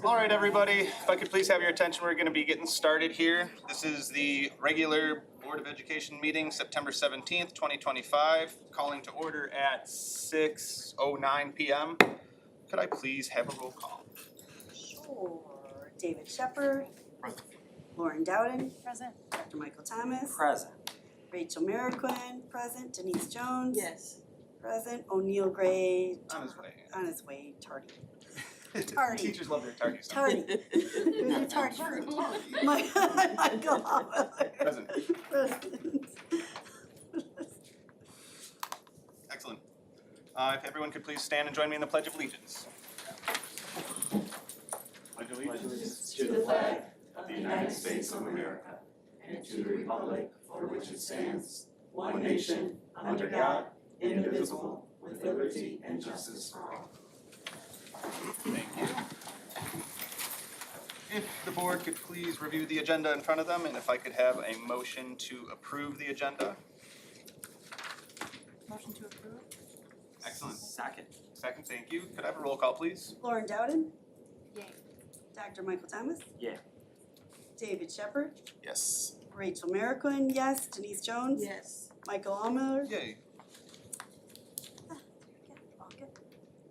All right, everybody, if I could please have your attention, we're gonna be getting started here. This is the regular Board of Education meeting, September 17th, 2025, calling to order at 6:09 PM. Could I please have a roll call? Sure. David Shepherd. Present. Lauren Dowden. Present. Dr. Michael Thomas. Present. Rachel Merrickwin, present. Denise Jones. Yes. Present. O'Neill Gray. On his way. On his way, tardy. Tardy. Teachers love their tardies. Tardy. Who's your tardy fruit? Michael Holler. Present. Present. Excellent. If everyone could please stand and join me in the Pledge of Allegiance. Pledge of Allegiance. To the flag of the United States of America and to the republic for which it stands, one nation, under God, indivisible, with liberty and justice for all. Thank you. If the board could please review the agenda in front of them, and if I could have a motion to approve the agenda. Motion to approve? Excellent. Second. Second, thank you. Could I have a roll call, please? Lauren Dowden. Yay. Dr. Michael Thomas. Yeah. David Shepherd. Yes. Rachel Merrickwin, yes. Denise Jones. Yes. Michael Holler. Yay.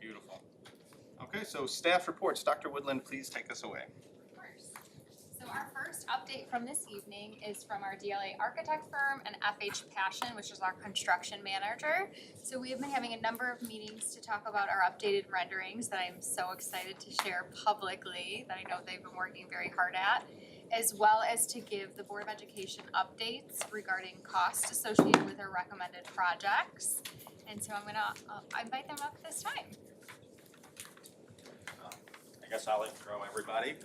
Beautiful. Okay, so staff reports. Dr. Woodland, please take us away. Of course. So our first update from this evening is from our DLA architect firm and FH Passion, which is our construction manager. So we have been having a number of meetings to talk about our updated renderings that I'm so excited to share publicly, that I know they've been working very hard at, as well as to give the Board of Education updates regarding costs associated with our recommended projects. And so I'm gonna invite them up this time. I guess I'll intro everybody.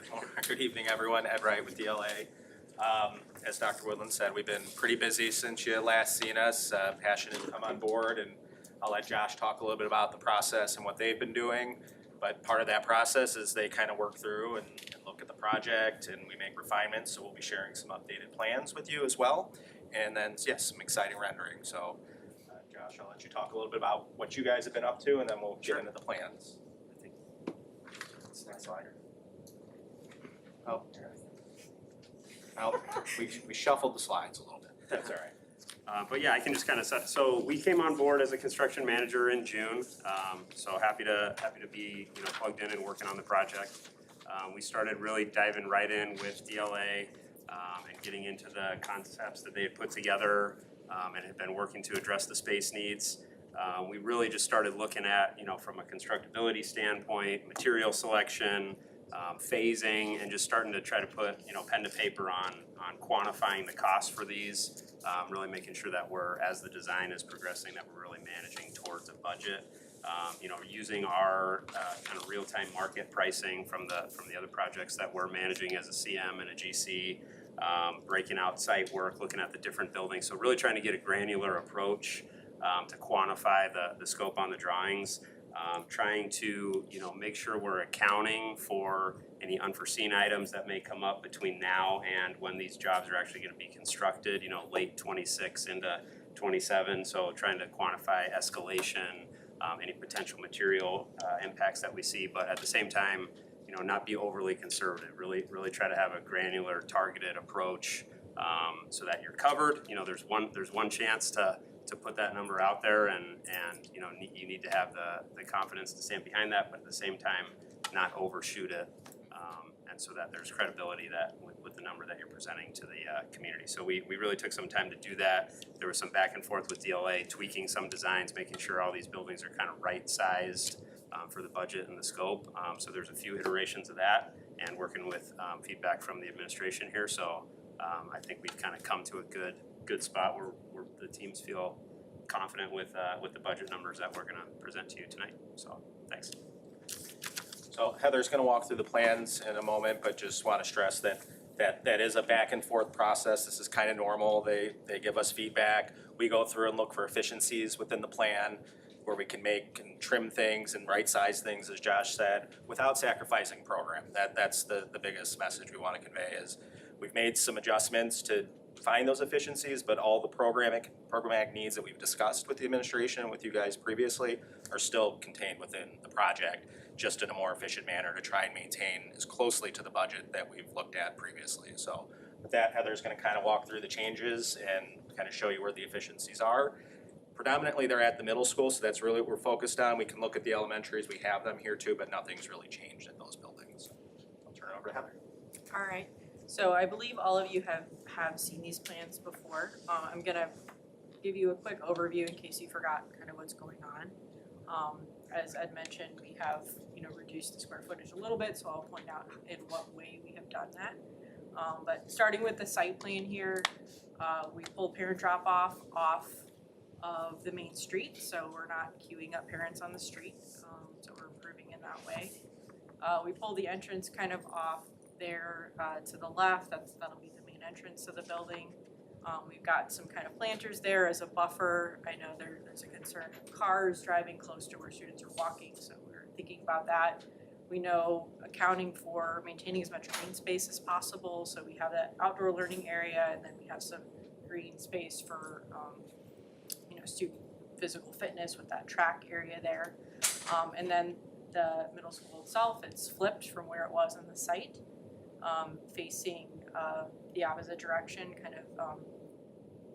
Good evening, everyone. Ed Wright with DLA. As Dr. Woodland said, we've been pretty busy since you last seen us. Passion has come on board, and I'll let Josh talk a little bit about the process and what they've been doing. But part of that process is they kind of work through and look at the project, and we make refinements. So we'll be sharing some updated plans with you as well. And then, yes, some exciting rendering. So, Josh, I'll let you talk a little bit about what you guys have been up to, and then we'll get into the plans. I think next slide. Oh, we shuffled the slides a little bit. That's all right. But yeah, I can just kind of set, so we came on board as a construction manager in June. So happy to be, plugged in and working on the project. We started really diving right in with DLA and getting into the concepts that they had put together and had been working to address the space needs. We really just started looking at, from a constructability standpoint, material selection, phasing, and just starting to try to put, pen to paper on quantifying the cost for these, really making sure that we're, as the design is progressing, that we're really managing towards a budget. Using our kind of real-time market pricing from the other projects that we're managing as a CM and a GC, breaking out site work, looking at the different buildings. So really trying to get a granular approach to quantify the scope on the drawings. Trying to, make sure we're accounting for any unforeseen items that may come up between now and when these jobs are actually gonna be constructed, late 26 into 27. So trying to quantify escalation, any potential material impacts that we see, but at the same time, not be overly conservative. Really try to have a granular, targeted approach so that you're covered. There's one chance to put that number out there, and you need to have the confidence to stand behind that, but at the same time not overshoot it, and so that there's credibility that with the number that you're presenting to the community. So we really took some time to do that. There was some back and forth with DLA, tweaking some designs, making sure all these buildings are kind of right sized for the budget and the scope. So there's a few iterations of that, and working with feedback from the administration here. So I think we've kind of come to a good spot where the teams feel confident with the budget numbers that we're going to present to you tonight. So thanks. So Heather's gonna walk through the plans in a moment, but just wanna stress that is a back and forth process. This is kind of normal. They give us feedback. We go through and look for efficiencies within the plan where we can make and trim things and right size things, as Josh said, without sacrificing program. That's the biggest message we wanna convey is we've made some adjustments to find those efficiencies, but all the programmatic needs that we've discussed with the administration and with you guys previously are still contained within the project, just in a more efficient manner to try and maintain as closely to the budget that we've looked at previously. So with that, Heather's gonna kind of walk through the changes and kind of show you where the efficiencies are. Predominantly, they're at the middle school, so that's really what we're focused on. We can look at the elementaries, we have them here too, but nothing's really changed at those buildings. I'll turn it over to Heather. All right, so I believe all of you have seen these plans before. I'm gonna give you a quick overview in case you forgot kind of what's going on. As Ed mentioned, we have, reduced the square footage a little bit, so I'll point out in what way we have done that. But starting with the site plan here, we pulled parent drop-off off of the main street, so we're not queuing up parents on the street, so we're improving in that way. We pulled the entrance kind of off there to the left, that'll be the main entrance to the building. We've got some kind of planters there as a buffer. I know there's a concern of cars driving close to where students are walking, so we're thinking about that. We know accounting for maintaining as much green space as possible, so we have that outdoor learning area, and then we have some green space for student physical fitness with that track area there. And then the middle school itself, it's flipped from where it was on the site, facing the opposite direction, kind of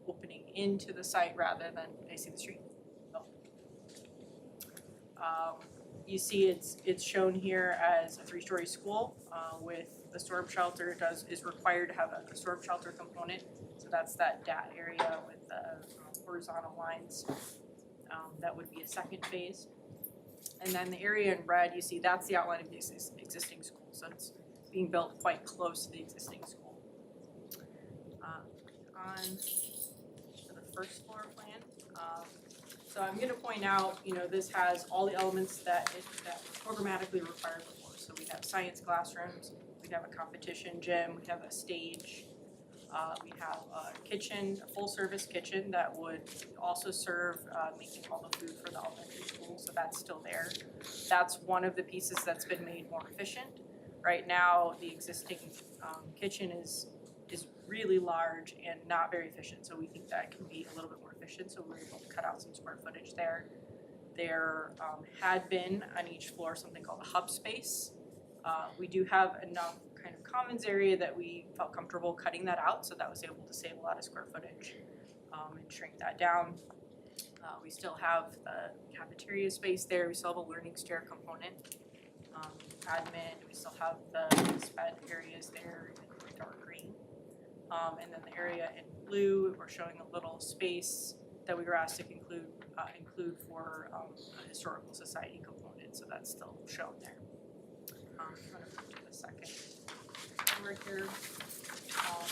opening into the site rather than facing the street. You see it's shown here as a 3-story school with the storm shelter. Is required to have a storm shelter component, so that's that DAT area with the horizontal lines. That would be a second phase. And then the area in red, you see that's the outline of the existing school, so it's being built quite close to the existing school. On to the first floor plan. So I'm gonna point out, this has all the elements that programmatically required before. So we have science classrooms, we have a competition gym, we have a stage, we have a kitchen, a full-service kitchen that would also serve making all the food for the elementary school, so that's still there. That's one of the pieces that's been made more efficient. Right now, the existing kitchen is really large and not very efficient, so we think that can be a little bit more efficient, so we're able to cut out some square footage there. There had been on each floor something called a hub space. We do have enough kind of commons area that we felt comfortable cutting that out, so that was able to save a lot of square footage and shrink that down. We still have the cafeteria space there, we still have a learning stair component. Admin, we still have the sped areas there in dark green. And then the area in blue, we're showing a little space that we were asked to include for a historical society component, so that's still shown there. I'm going to move to the second camera here.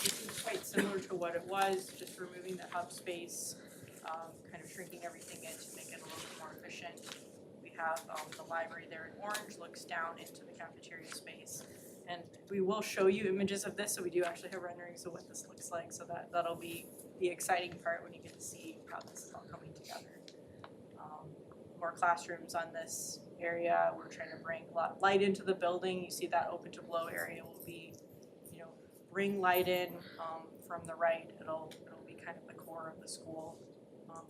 This is quite similar to what it was, just removing the hub space, kind of shrinking everything in to make it a little bit more efficient. We have the library there in orange, looks down into the cafeteria space. And we will show you images of this, so we do actually have renderings of what this looks like, so that'll be the exciting part when you get to see how this is all coming together. More classrooms on this area. We're trying to bring light into the building. You see that open to blow area will be, bring light in from the right. It'll be kind of the core of the school.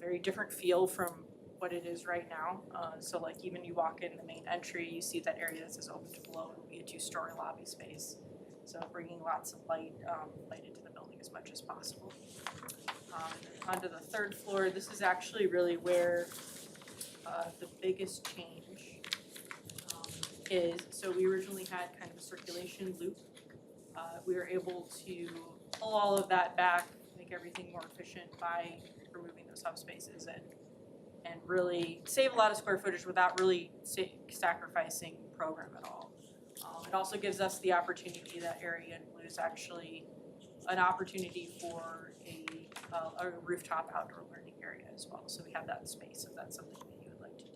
Very different feel from what it is right now. So like even you walk in the main entry, you see that area that says open to blow. It'll be a 2-story lobby space. So bringing lots of light into the building as much as possible. Onto the third floor, this is actually really where the biggest change is. So we originally had kind of a circulation loop. We were able to pull all of that back, make everything more efficient by removing those hub spaces and really save a lot of square footage without really sacrificing program at all. It also gives us the opportunity, that area in blue is actually an opportunity for a rooftop outdoor learning area as well. So we have that space if that's something that you would like to do.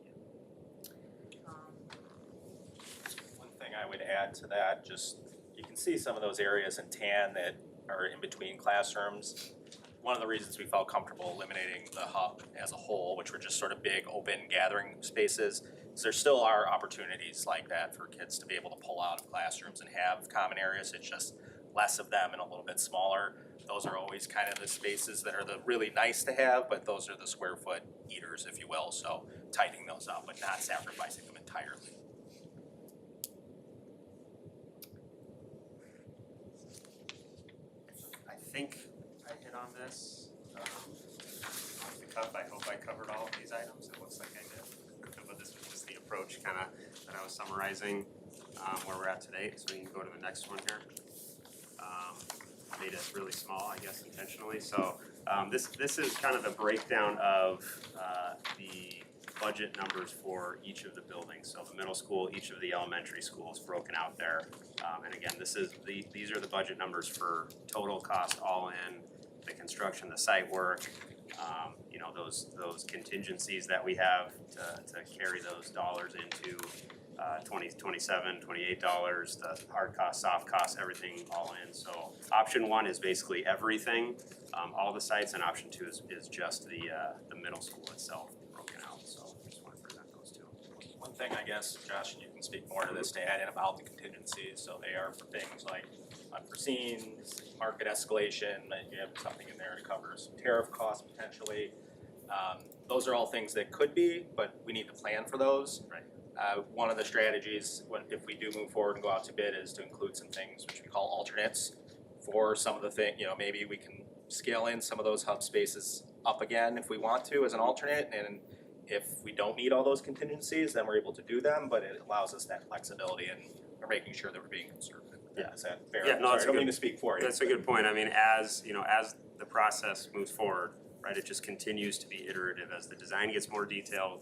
One thing I would add to that, just you can see some of those areas in tan that are in between classrooms. One of the reasons we felt comfortable eliminating the hub as a whole, which were just sort of big open gathering spaces, is there still are opportunities like that for kids to be able to pull out of classrooms and have common areas. It's just less of them and a little bit smaller. Those are always kind of the spaces that are the really nice to have, but those are the square foot eaters, if you will, so tightening those up, but not sacrificing them entirely. I think I hit on this, off the cuff, I hope I covered all of these items, it looks like I did. But this was just the approach kinda that I was summarizing, where we're at today, so we can go to the next one here. Made it really small, I guess intentionally, so, this is kind of the breakdown of, the budget numbers for each of the buildings, so the middle school, each of the elementary schools broken out there. And again, these are the budget numbers for total cost all in, the construction, the site work, you know, those contingencies that we have to carry those dollars into $27, $28, the hard costs, soft costs, everything all in. So option one is basically everything, all the sites, and option two is just the middle school itself broken out, so just wanna present those two. One thing, I guess, Josh, and you can speak more to this, to add in about the contingencies, so they are for things like unforeseen, market escalation, you have something in there to cover some tariff costs potentially. Those are all things that could be, but we need to plan for those. Right. One of the strategies, if we do move forward and go out to bid, is to include some things which we call alternates for some of the maybe we can scale in some of those hub spaces up again if we want to as an alternate, and if we don't need all those contingencies, then we're able to do them, but it allows us that flexibility, and we're making sure that we're being conservative. Yeah. Is that fair? Yeah, no, Sorry, that's I don't a mean good- to speak for you. That's a good point, I mean, as the process moves forward, right, it just continues to be iterative, as the design gets more detailed,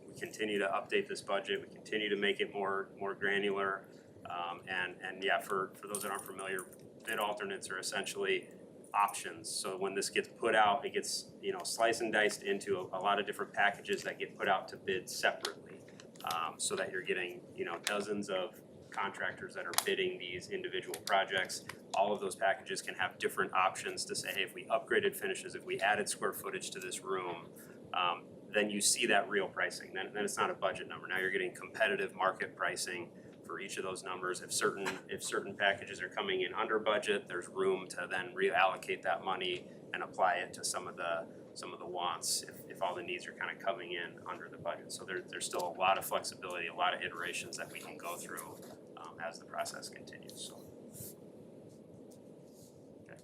we continue to update this budget, we continue to make it more granular, and yeah, for those that aren't familiar, bid alternates are essentially options, so when this gets put out, it gets, sliced and diced into a lot of different packages that get put out to bid separately, so that you're getting, dozens of contractors that are bidding these individual projects. All of those packages can have different options to say, hey, if we upgraded finishes, if we added square footage to this room, then you see that real pricing, then it's not a budget number, now you're getting competitive market pricing for each of those numbers. If certain packages are coming in under budget, there's room to then reallocate that money and apply it to some of the wants if all the needs are kind of coming in under the budget. So there's still a lot of flexibility, a lot of iterations that we can go through as the process continues, so. Okay.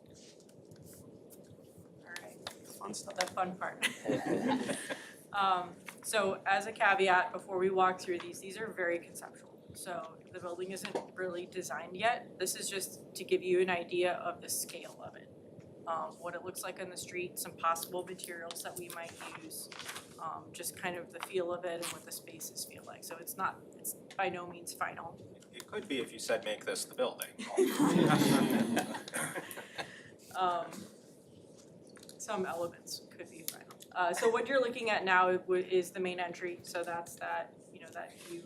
Alright, Fun stuff. the fun part. So as a caveat, before we walk through these are very conceptual. So the building isn't really designed yet. This is just to give you an idea of the scale of it. What it looks like on the street, some possible materials that we might use, just kind of the feel of it and what the spaces feel like. So it's by no means final. It could be if you said make this the building. Some elements could be final. So what you're looking at now is the main entry, so that's that you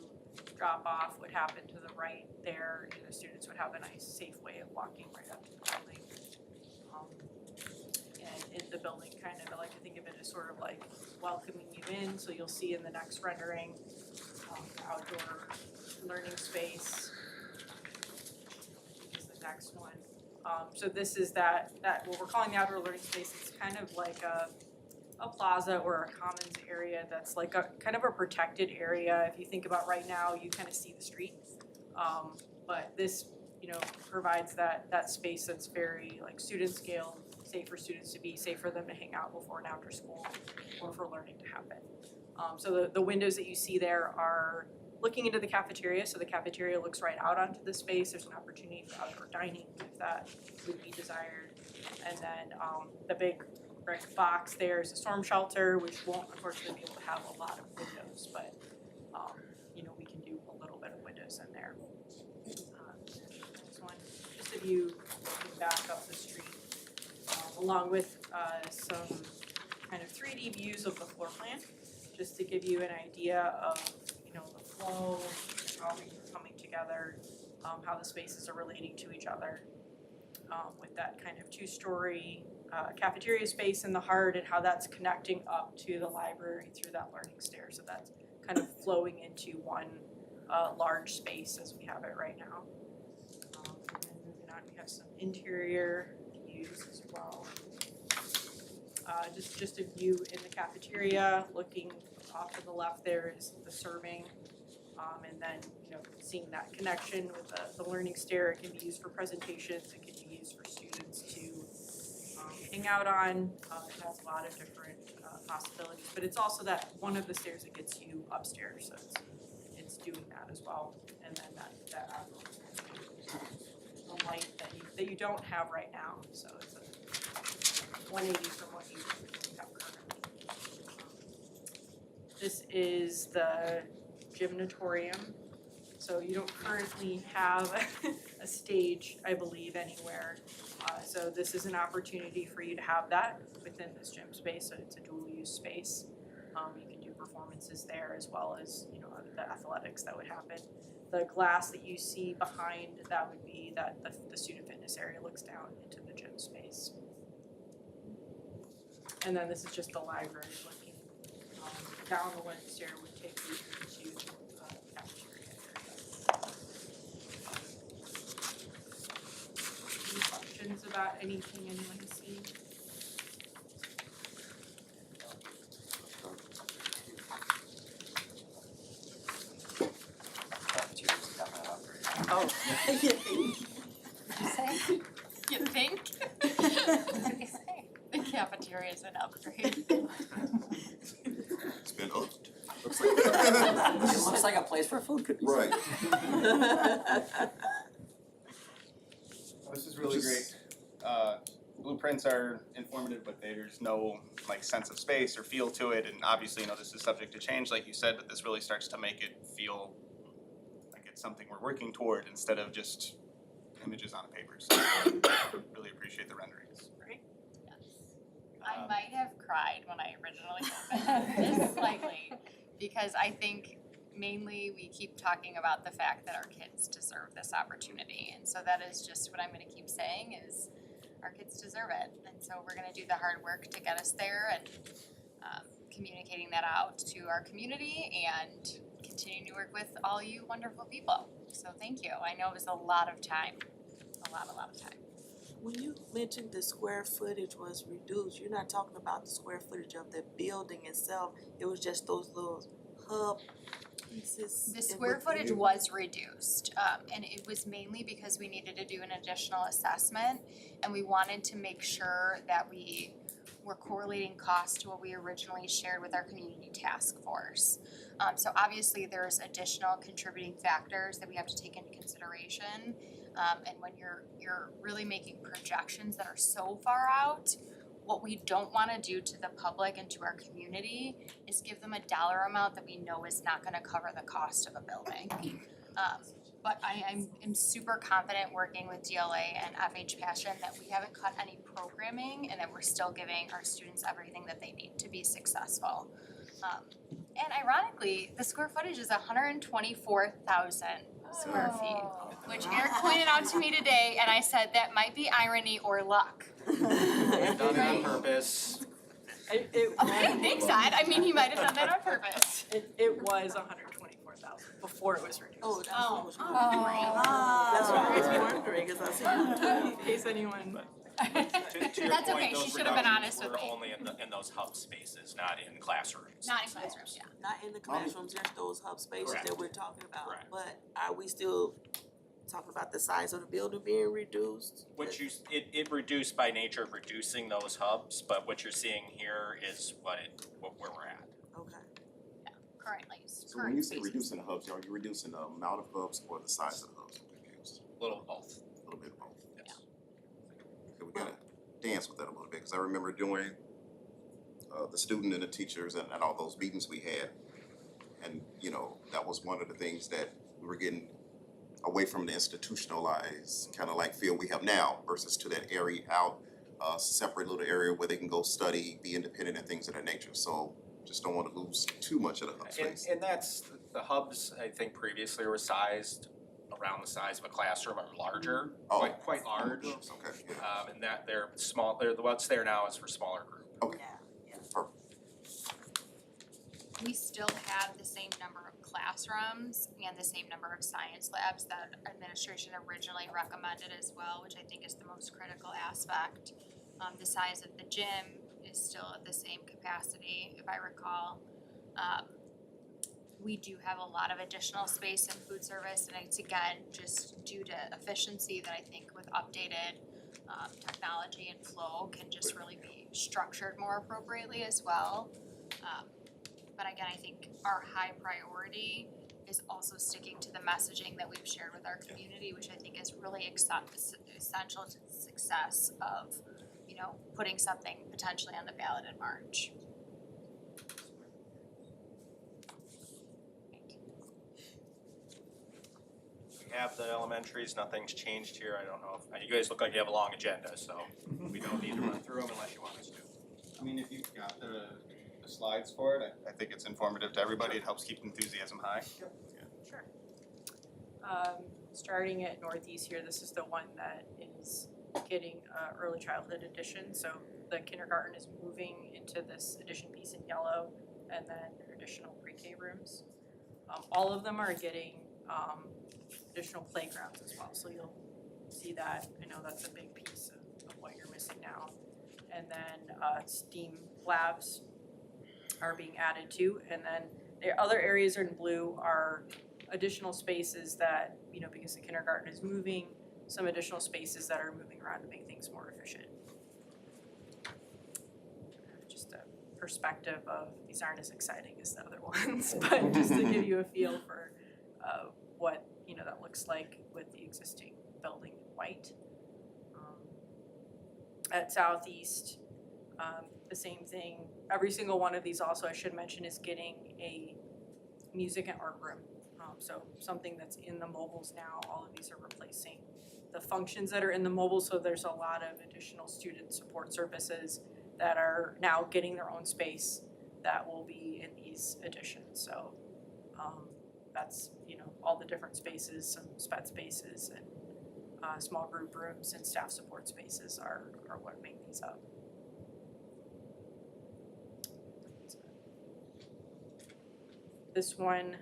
drop off would happen to the right there, and the students would have a nice safe way of walking right up to the building. And in the building, kind of, I like to think of it as sort of like welcoming you in, so you'll see in the next rendering, outdoor learning space is the next one. So this is that what we're calling the outdoor learning space. It's kind of like a plaza or a commons area that's like a kind of a protected area. If you think about right now, you kind of see the street. But this, provides that space that's very like student scale, safe for students to be, safe for them to hang out before and after school or for learning to happen. So the windows that you see there are looking into the cafeteria, so the cafeteria looks right out onto the space. There's an opportunity for outdoor dining if that would be desired. And then the big brick box there is a storm shelter, which won't unfortunately be able to have a lot of windows, but we can do a little bit of windows in there. Next one, just a view looking back up the street, along with some kind of 3D views of the floor plan, just to give you an idea of the flow, how things are coming together, how the spaces are relating to each other, with that kind of two-story cafeteria space in the heart and how that's connecting up to the library through that learning stair. So that's kind of flowing into one large space as we have it right now. And then moving on you have some interior views as well. Just a view in the cafeteria, looking off to the left there is the serving. And then, seeing that connection with the learning stair, it can be used for presentations, it can be used for students to hang out on. It has a lot of different possibilities, but it's also that one of the stairs that gets you upstairs, so it's doing that as well. And then that the light that you don't have right now, so it's a 180 from what you have currently. This is the gymnatorium. So you don't currently have a stage, I believe, anywhere. So this is an opportunity for you to have that within this gym space, so it's a dual use space. You can do performances there as well as, the athletics that would happen. The glass that you see behind that would be that the student fitness area looks down into the gym space. And then this is just the library looking down the one stair would take you into cafeteria area. Any questions about anything anyone has seen? Oh. Say, you think? What did he say? The cafeteria is an upgrade. It's been upped. It looks like a place for food could be. Right. This is really great. Blueprints are informative, but there's no sense of space or feel to it, and obviously, this is subject to change, like you said, but this really starts to make it feel like it's something we're working toward instead of just images on a paper. So really appreciate the renderings. Great. I might have cried when I originally opened this slightly, because I think mainly we keep talking about the fact that our kids deserve this opportunity. And so that is just what I'm gonna keep saying is our kids deserve it. And so we're gonna do the hard work to get us there and communicating that out to our community and continuing to work with all you wonderful people. So thank you. I know it was a lot of time, a lot of time. When you mentioned the square footage was reduced, you're not talking about the square footage of the building itself, it was just those little hub pieces? The square footage was reduced, and it was mainly because we needed to do an additional assessment, and we wanted to make sure that we were correlating costs to what we originally shared with our community task force. So obviously there's additional contributing factors that we have to take into consideration. And when you're really making projections that are so far out, what we don't wanna do to the public and to our community is give them a dollar amount that we know is not gonna cover the cost of a building. But I'm super confident working with DLA and FH Passion that we haven't cut any programming and that we're still giving our students everything that they need to be successful. And ironically, the square footage is 124,000 square feet, which Eric pointed out to me today, and I said that might be irony or luck. We've done it on purpose. It Okay, thanks, Ed. I mean, he might have done that on purpose. It was 124,000 before it was reduced. Oh, that's what was Ah. That's what I was wondering, cause I said. In case anyone. To your That's point, okay, she those should have been reductions honest with were me. only in those hub spaces, not in classrooms. Not in classrooms, yeah. Not in the classrooms, just those hub spaces that Correct. we're talking about, Correct. but are we still talking about the size of the building being reduced? Which it reduced by nature of reducing those hubs, but what you're seeing here is where we're at. Okay. Currently, So when you say reducing the hubs, are you reducing the amount of hubs or the size of the hubs that we use? A little of both. A little bit of both. Yes. Okay, we gotta dance with that a little bit, cause I remember doing the student and the teachers and all those meetings we had. And, that was one of the things that we were getting away from the institutionalized kind of feel we have now versus to that area out, separate little area where they can go study, be independent and things of that nature. So just don't wanna lose too much of the hub space. And that's, the hubs, I think previously were sized around the size of a classroom or larger, Oh. quite large. Okay, yeah, And that they're small, what's there now is for smaller group. okay, Yeah, yeah. perfect. we still have the same number of classrooms and the same number of science labs that administration originally recommended as well, which I think is the most critical aspect. The size of the gym is still at the same capacity, if I recall. We do have a lot of additional space in food service, and it's again just due to efficiency that I think with updated technology and flow can just really be structured more appropriately as well. But again, I think our high priority is also sticking to the messaging that we've shared with our community, which I think is really essential to the success of, you know, putting something potentially on the ballot in March. We have the elementaries, nothing's changed here, I don't know if, you guys look like you have a long agenda, so we don't need to run through them unless you want us to. I mean, if you've got the slides for it, I think it's informative to everybody. It helps keep enthusiasm high. Sure. Starting at Northeast here, this is the one that is getting early childhood edition. So the kindergarten is moving into this addition piece in yellow, and then their additional pre-K rooms. All of them are getting additional playgrounds as well, so you'll see that. I know that's a big piece of what you're missing now. And then STEAM labs are being added to, and then the other areas in blue are additional spaces that, you know, because the kindergarten is moving, some additional spaces that are moving around to make things more efficient. Just a perspective of, these aren't as exciting as the other ones, but just to give you a feel for what, you know, that looks like with the existing building in white. At Southeast, the same thing. Every single one of these also, I should mention, is getting a music and art room. So something that's in the mobiles now, all of these are replacing the functions that are in the mobile, so there's a lot of additional student support services that are now getting their own space that will be in these additions. So that's, you know, all the different spaces, some SPED spaces and small group rooms and staff support spaces are what make these up. This one,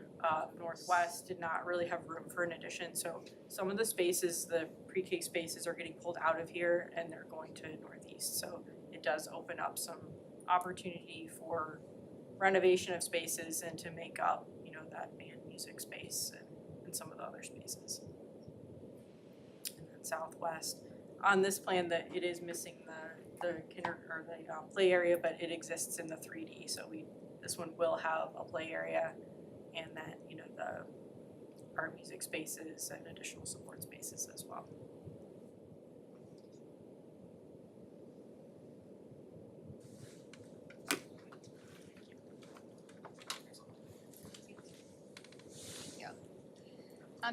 Northwest, did not really have room for an addition, so some of the spaces, the pre-K spaces, are getting pulled out of here and they're going to Northeast. So it does open up some opportunity for renovation of spaces and to make up, you know, that band music space and some of the other spaces. And then Southwest, on this plan, that it is missing the play area, but it exists in the 3D. So this one will have a play area, and then, you know, the art music spaces and additional support spaces as well.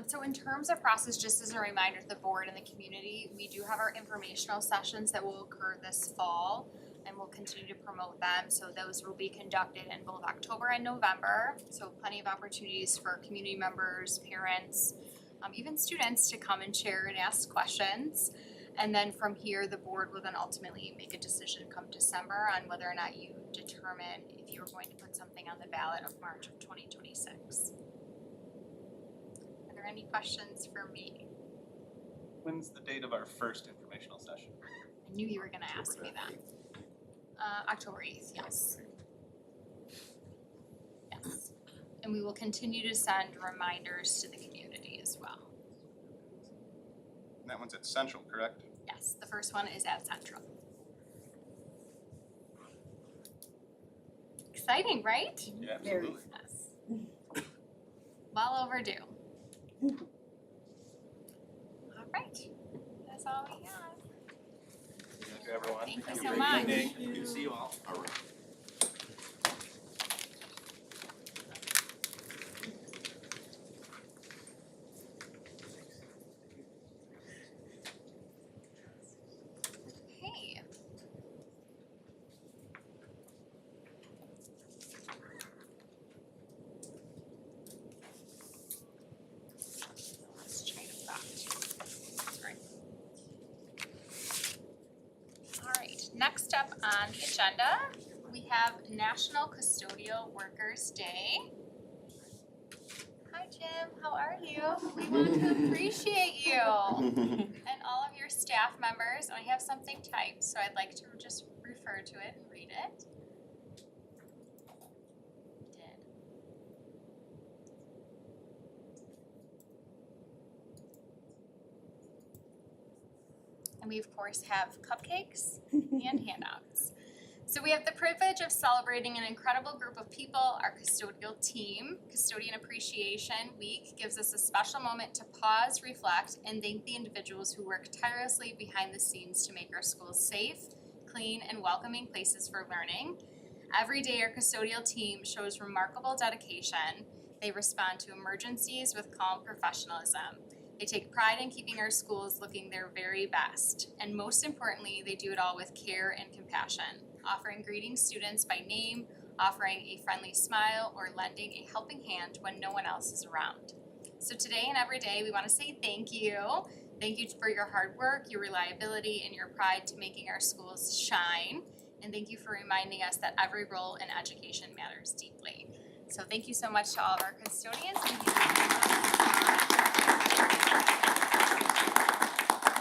So in terms of process, just as a reminder to the board and the community, we do have our informational sessions that will occur this fall, and we'll continue to promote them. So those will be conducted in both October and November. So plenty of opportunities for community members, parents, even students to come and share and ask questions. And then from here, the board will then ultimately make a decision come December on whether or not you determine if you're going to put something on the ballot of March of 2026. Are there any questions for me? When's the date of our first informational session? I knew you were gonna ask me that. October 8th, yes. Yes. And we will continue to send reminders to the community as well. And that one's at Central, correct? Yes, the first one is at Central. Exciting, right? Yeah, absolutely. Yes. Well overdue. All right, that's all we got. Thank you, everyone. Thank you Have a so great much. evening. Good to see you all. All right. Hey. Let's try to back. Sorry. All right, next up on the agenda, we have National Custodial Workers Day. Jim, how are you? We want to appreciate you and all of your staff members. And I have something typed, so I'd like to just refer to it and read it. Did. And we of course have cupcakes and handouts. So we have the privilege of celebrating an incredible group of people. Our custodial team, Custodian Appreciation Week, gives us a special moment to pause, reflect, and thank the individuals who work tirelessly behind the scenes to make our schools safe, clean, and welcoming places for learning. Every day, our custodial team shows remarkable dedication. They respond to emergencies with calm professionalism. They take pride in keeping our schools looking their very best. And most importantly, they do it all with care and compassion, offering greeting students by name, offering a friendly smile, or lending a helping hand when no one else is around. So today and every day, we want to say thank you. Thank you for your hard work, your reliability, and your pride to making our schools shine. And thank you for reminding us that every role in education matters deeply. So thank you so much to all of our custodians. Thank you.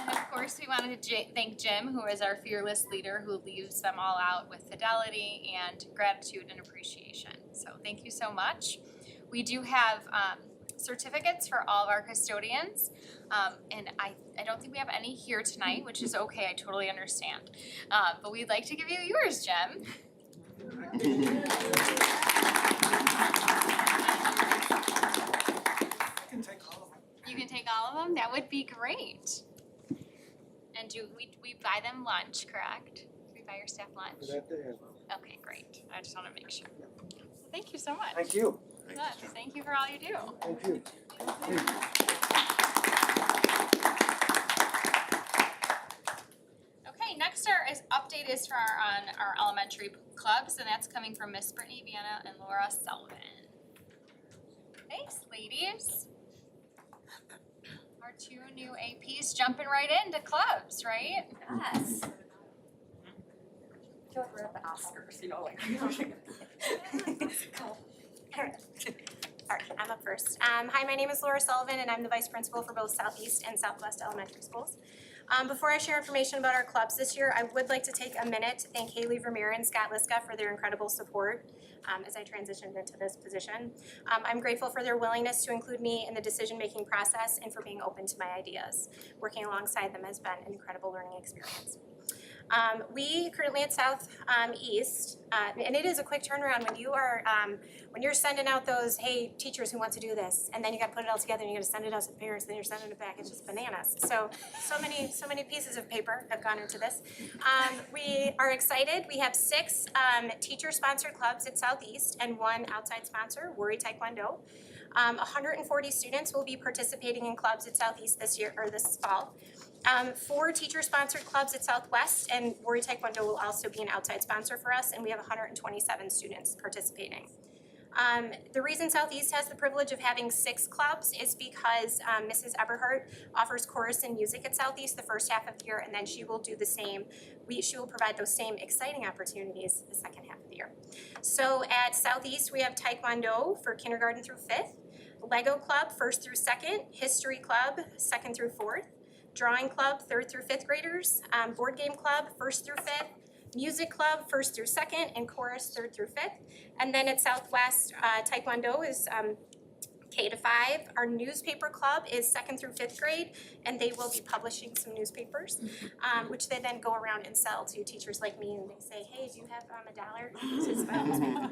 And of course, we wanted to thank Jim, who is our fearless leader, who leaves them all out with fidelity and gratitude and appreciation. So thank you so much. We do have certificates for all of our custodians, and I don't think we have any here tonight, which is okay, I totally understand. But we'd like to give you yours, Jim. You can take all of them? That would be great. And we buy them lunch, correct? We buy your staff lunch? Okay, great. I just want to make sure. Thank you so much. Thank you. Yes, thank you for all you do. Thank you. Okay, next update is for our elementary clubs, and that's coming from Miss Brittany Viana and Laura Sullivan. Thanks, ladies. Our two new APs jumping right into clubs, right? Yes. I feel like we're at the Oscars, you know, like. Alright, I'm up first. Hi, my name is Laura Sullivan and I'm the Vice Principal for both Southeast and Southwest Elementary Schools. Before I share information about our clubs this year, I would like to take a minute to thank Haley Vermeer and Scott Liska for their incredible support as I transitioned into this position. I'm grateful for their willingness to include me in the decision-making process and for being open to my ideas. Working alongside them has been an incredible learning experience. We currently at Southeast, and it is a quick turnaround when you're sending out those, hey, teachers who want to do this, and then you gotta put it all together and you gotta send it out to parents, then you're sending it back, it's just bananas. So many pieces of paper have gone into this. We are excited, we have 6 teacher-sponsored clubs at Southeast and 1 outside sponsor, Worry Taekwondo. 140 students will be participating in clubs at Southeast this fall. 4 teacher-sponsored clubs at Southwest, and Worry Taekwondo will also be an outside sponsor for us, and we have 127 students participating. The reason Southeast has the privilege of having 6 clubs is because Mrs. Eberhardt offers chorus and music at Southeast the first half of the year, and then she will do the same. She will provide those same exciting opportunities the second half of the year. So at Southeast, we have Taekwondo for kindergarten through 5th, Lego Club 1st through 2nd, History Club 2nd through 4th, Drawing Club 3rd through 5th graders, Board Game Club 1st through 5th, Music Club 1st through 2nd, and Chorus 3rd through 5th. And then at Southwest, Taekwondo is K to 5. Our newspaper club is 2nd through 5th grade, and they will be publishing some newspapers, which they then go around and sell to teachers like me, and they say, hey, do you have $1? This is my newspaper.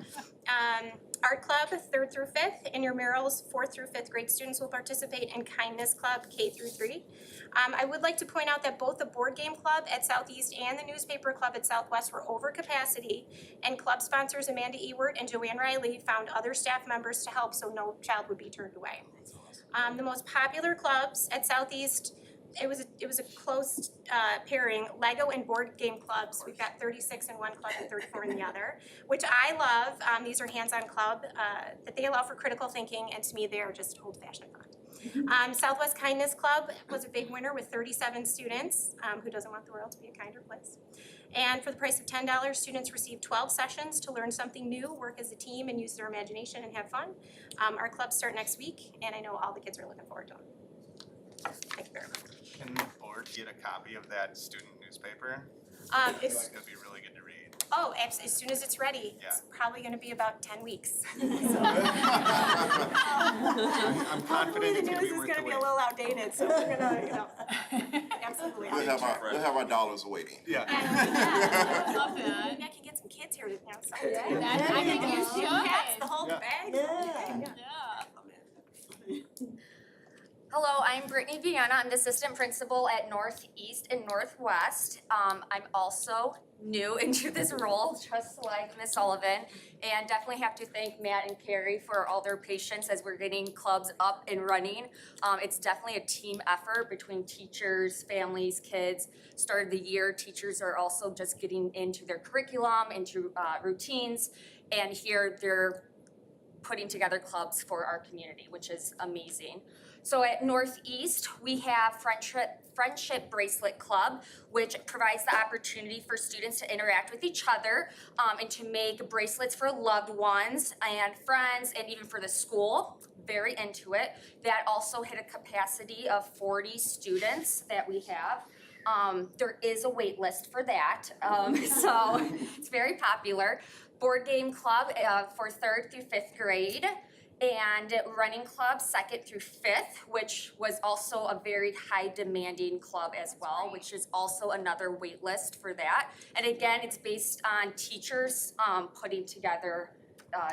Art Club 3rd through 5th, intramurals 4th through 5th grade students will participate, and Kindness Club K through 3. I would like to point out that both the Board Game Club at Southeast and the newspaper club at Southwest were over capacity, and club sponsors Amanda Ewert and Joanne Riley found other staff members to help so no child would be turned away. The most popular clubs at Southeast, it was a close pairing, Lego and Board Game clubs. We've got 36 in one club and 34 in the other, which I love. These are hands-on club that they allow for critical thinking, and to me they are just old-fashioned fun. Southwest Kindness Club was a big winner with 37 students. Who doesn't want the world to be a kinder place? And for the price of $10, students receive 12 sessions to learn something new, work as a team, and use their imagination and have fun. Our clubs start next week, and I know all the kids are looking forward to them. Thank you very much. Can the board get a copy of that student newspaper? It's, It's gonna be really good to read. as soon as it's ready. It's probably gonna be about 10 weeks. I'm Hopefully confident the it's gonna news be is worth gonna the be a wait. little outdated, so we're gonna, absolutely. We'll have our dollars waiting. Yeah. Love that. Maybe I can get some kids here to, sign Yeah. it. That, I think you Cats, should. the whole Yeah. bag. Yeah. Yeah. Hello, I'm Brittany Viana. I'm the assistant principal at Northeast and Northwest. I'm also new into this role, just like Ms. Sullivan. And definitely have to thank Matt and Carrie for all their patience as we're getting clubs up and running. It's definitely a team effort between teachers, families, kids. Start of the year, teachers are also just getting into their curriculum, into routines. And here they're putting together clubs for our community, which is amazing. So at Northeast, we have Friendship Bracelet Club, which provides the opportunity for students to interact with each other and to make bracelets for loved ones and friends and even for the school. Very into it. That also hit a capacity of 40 students that we have. There is a wait list for that, so it's very popular. Board game club for 3rd through 5th grade, and running club 2nd through 5th, which was also a very high demanding club as well, which is also another wait list for that. And again, it's based on teachers putting together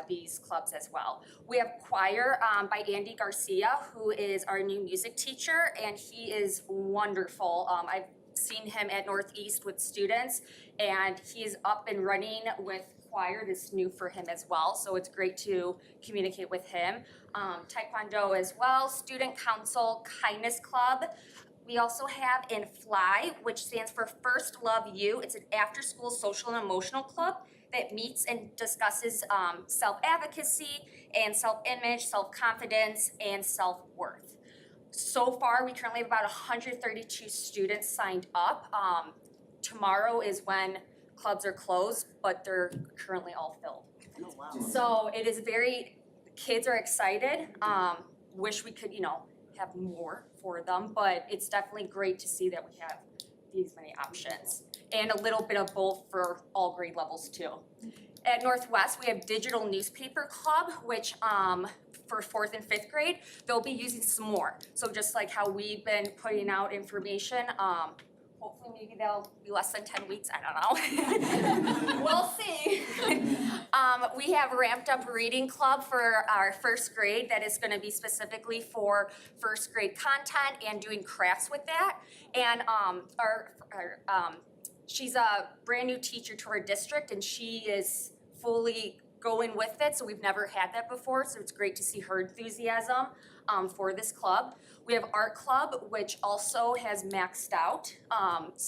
these clubs as well. We have choir by Andy Garcia, who is our new music teacher, and he is wonderful. I've seen him at Northeast with students, and he is up and running with choir. This is new for him as well, so it's great to communicate with him. Taekwondo as well, student council, kindness club. We also have in FLY, which stands for First Love You. It's an after-school social and emotional club that meets and discusses self-advocacy and self-image, self-confidence, and self-worth. So far, we currently have about 132 students signed up. Tomorrow is when clubs are closed, but they're currently all filled. Oh, wow. So it is kids are excited. Wish we could, have more for them, but it's definitely great to see that we have these many options. And a little bit of both for all grade levels too. At Northwest, we have Digital Newspaper Club, which for 4th and 5th grade, they'll be using some more. So just like how we've been putting out information, hopefully maybe they'll be less than 10 weeks, I don't know. We'll see. We have Ramped Up Reading Club for our 1st grade that is gonna be specifically for 1st grade content and doing crafts with that. And she's a brand new teacher to our district, and she is fully going with it, so we've never had that before, so it's great to see her enthusiasm for this club. We have Art Club, which also has maxed out,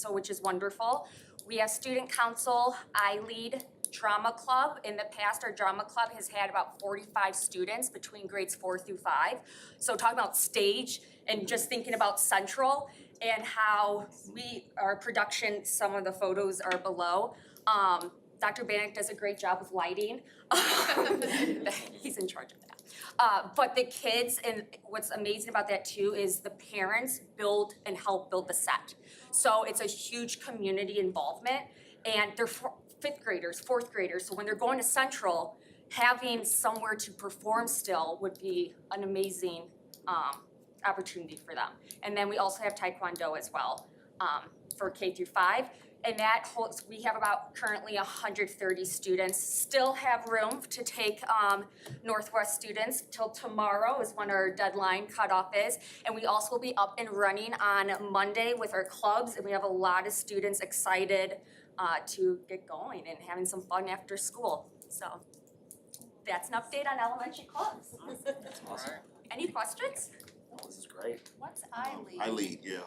which is wonderful. We have Student Council, I Lead Drama Club. In the past, our drama club has had about 45 students between grades 4 through 5. So talking about stage and just thinking about Central and how our production, some of the photos are below. Dr. Bannock does a great job with lighting. He's in charge of that. But the kids, and what's amazing about that too is the parents build and help build the set. So it's a huge community involvement, and they're 5th graders, 4th graders, so when they're going to Central, having somewhere to perform still would be an amazing opportunity for them. And then we also have Taekwondo as well for K through 5. And that holds, we have about currently 130 students, still have room to take Northwest students till tomorrow is when our deadline cutoff is. And we also will be up and running on Monday with our clubs, and we have a lot of students excited to get going and having some fun after school. So that's an update on elementary clubs. That's awesome. Any questions? Oh, this is great. What's I lead? I lead, yeah.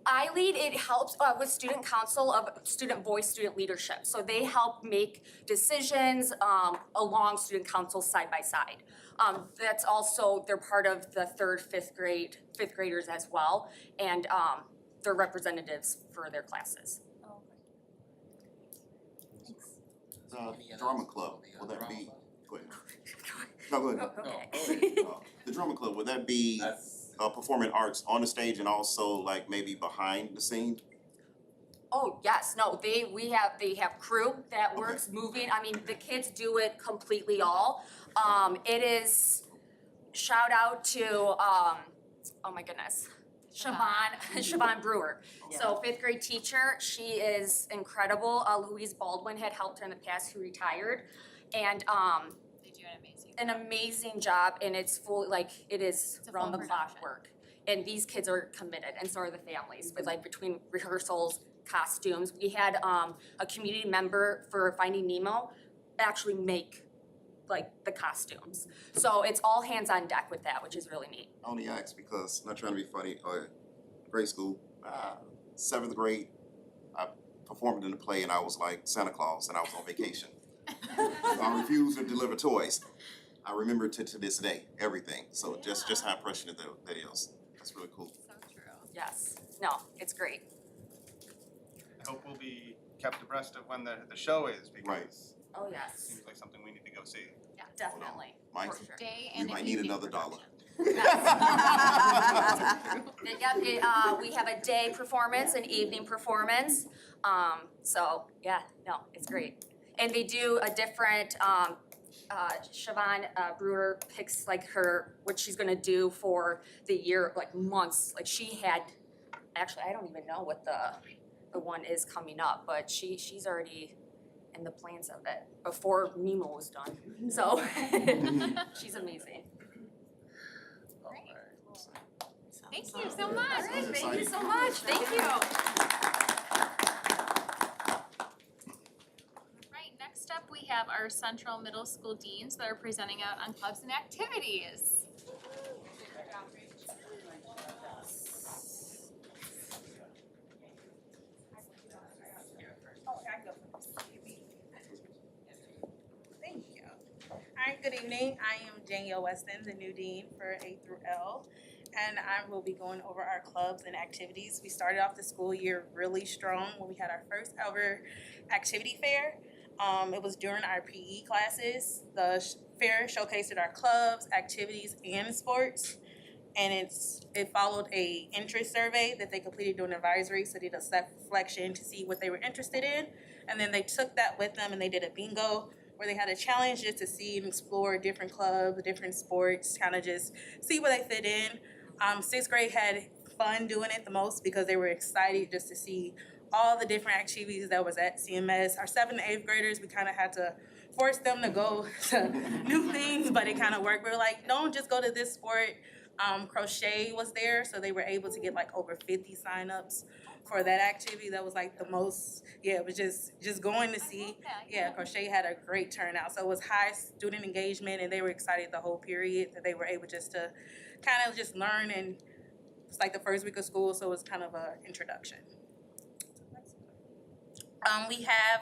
iLead, it helps with student council of student voice, student leadership. So they help make decisions along student council side by side. That's also, they're part of the fifth graders as well, and they're representatives for their classes. Drama club, will that be, go ahead. No, go ahead. Okay. The drama club, would that be performing arts on the stage and also like maybe behind the scene? Oh, yes, no, they have crew that works moving, I mean, the kids do it completely all. It is, shout out to, oh my goodness, Siobhan Brewer. So fifth grade teacher, she is incredible, Louise Baldwin had helped her in the past, who retired. And, They do an an amazing amazing job, and it's full, like, it is It's a round the full clock production. work. And these kids are committed, and so are the families, with like between rehearsals, costumes. We had a community member for Finding Nemo actually make like the costumes. So it's all hands on deck with that, which is really neat. I only ask because, not trying to be funny, grade school, 7th grade, I performed in a play and I was like Santa Claus and I was on vacation. I refused to deliver toys. I remember to this day, everything. So just how impressionant that is. That's really cool. So true. Yes, no, it's great. I hope we'll be kept abreast of when the show is, Right. because Oh, it yes, seems like something we need to go see. yeah, definitely, Mike, for sure. Day we and might an need evening another dollar. production. Yep, we have a day performance, an evening performance, so, yeah, no, it's great. And they do a different, Siobhan Brewer picks like what she's gonna do for the year, like months, like she had, actually, I don't even know what the one is coming up, but she's already in the plans of it before Nemo was done, so she's amazing. Great. Thank you so much. All right, thank you so much, thank you. Right, next up we have our Central Middle School deans that are presenting out on clubs and activities. Thank you. All right, good evening. I am Danielle Weston, the new dean for A through L, and I will be going over our clubs and activities. We started off the school year really strong when we had our first ever activity fair. It was during our PE classes. The fair showcased our clubs, activities, and sports. And it followed a interest survey that they completed during advisory, so they did a self-reflection to see what they were interested in. And then they took that with them and they did a bingo where they had a challenge just to see and explore different clubs, different sports, kind of just see where they fit in. 6th grade had fun doing it the most because they were excited just to see all the different activities that was at CMS. Our 7th and 8th graders, we kind of had to force them to go to new things, but it kind of worked. We were like, don't just go to this sport. Crochet was there, so they were able to get like over 50 signups for that activity. That was like the most, it was just going to see. Yeah, crochet had a great turnout. So it was high student engagement and they were excited the whole period that they were able just to kind of just learn, and it's like the first week of school, so it was kind of an introduction. We have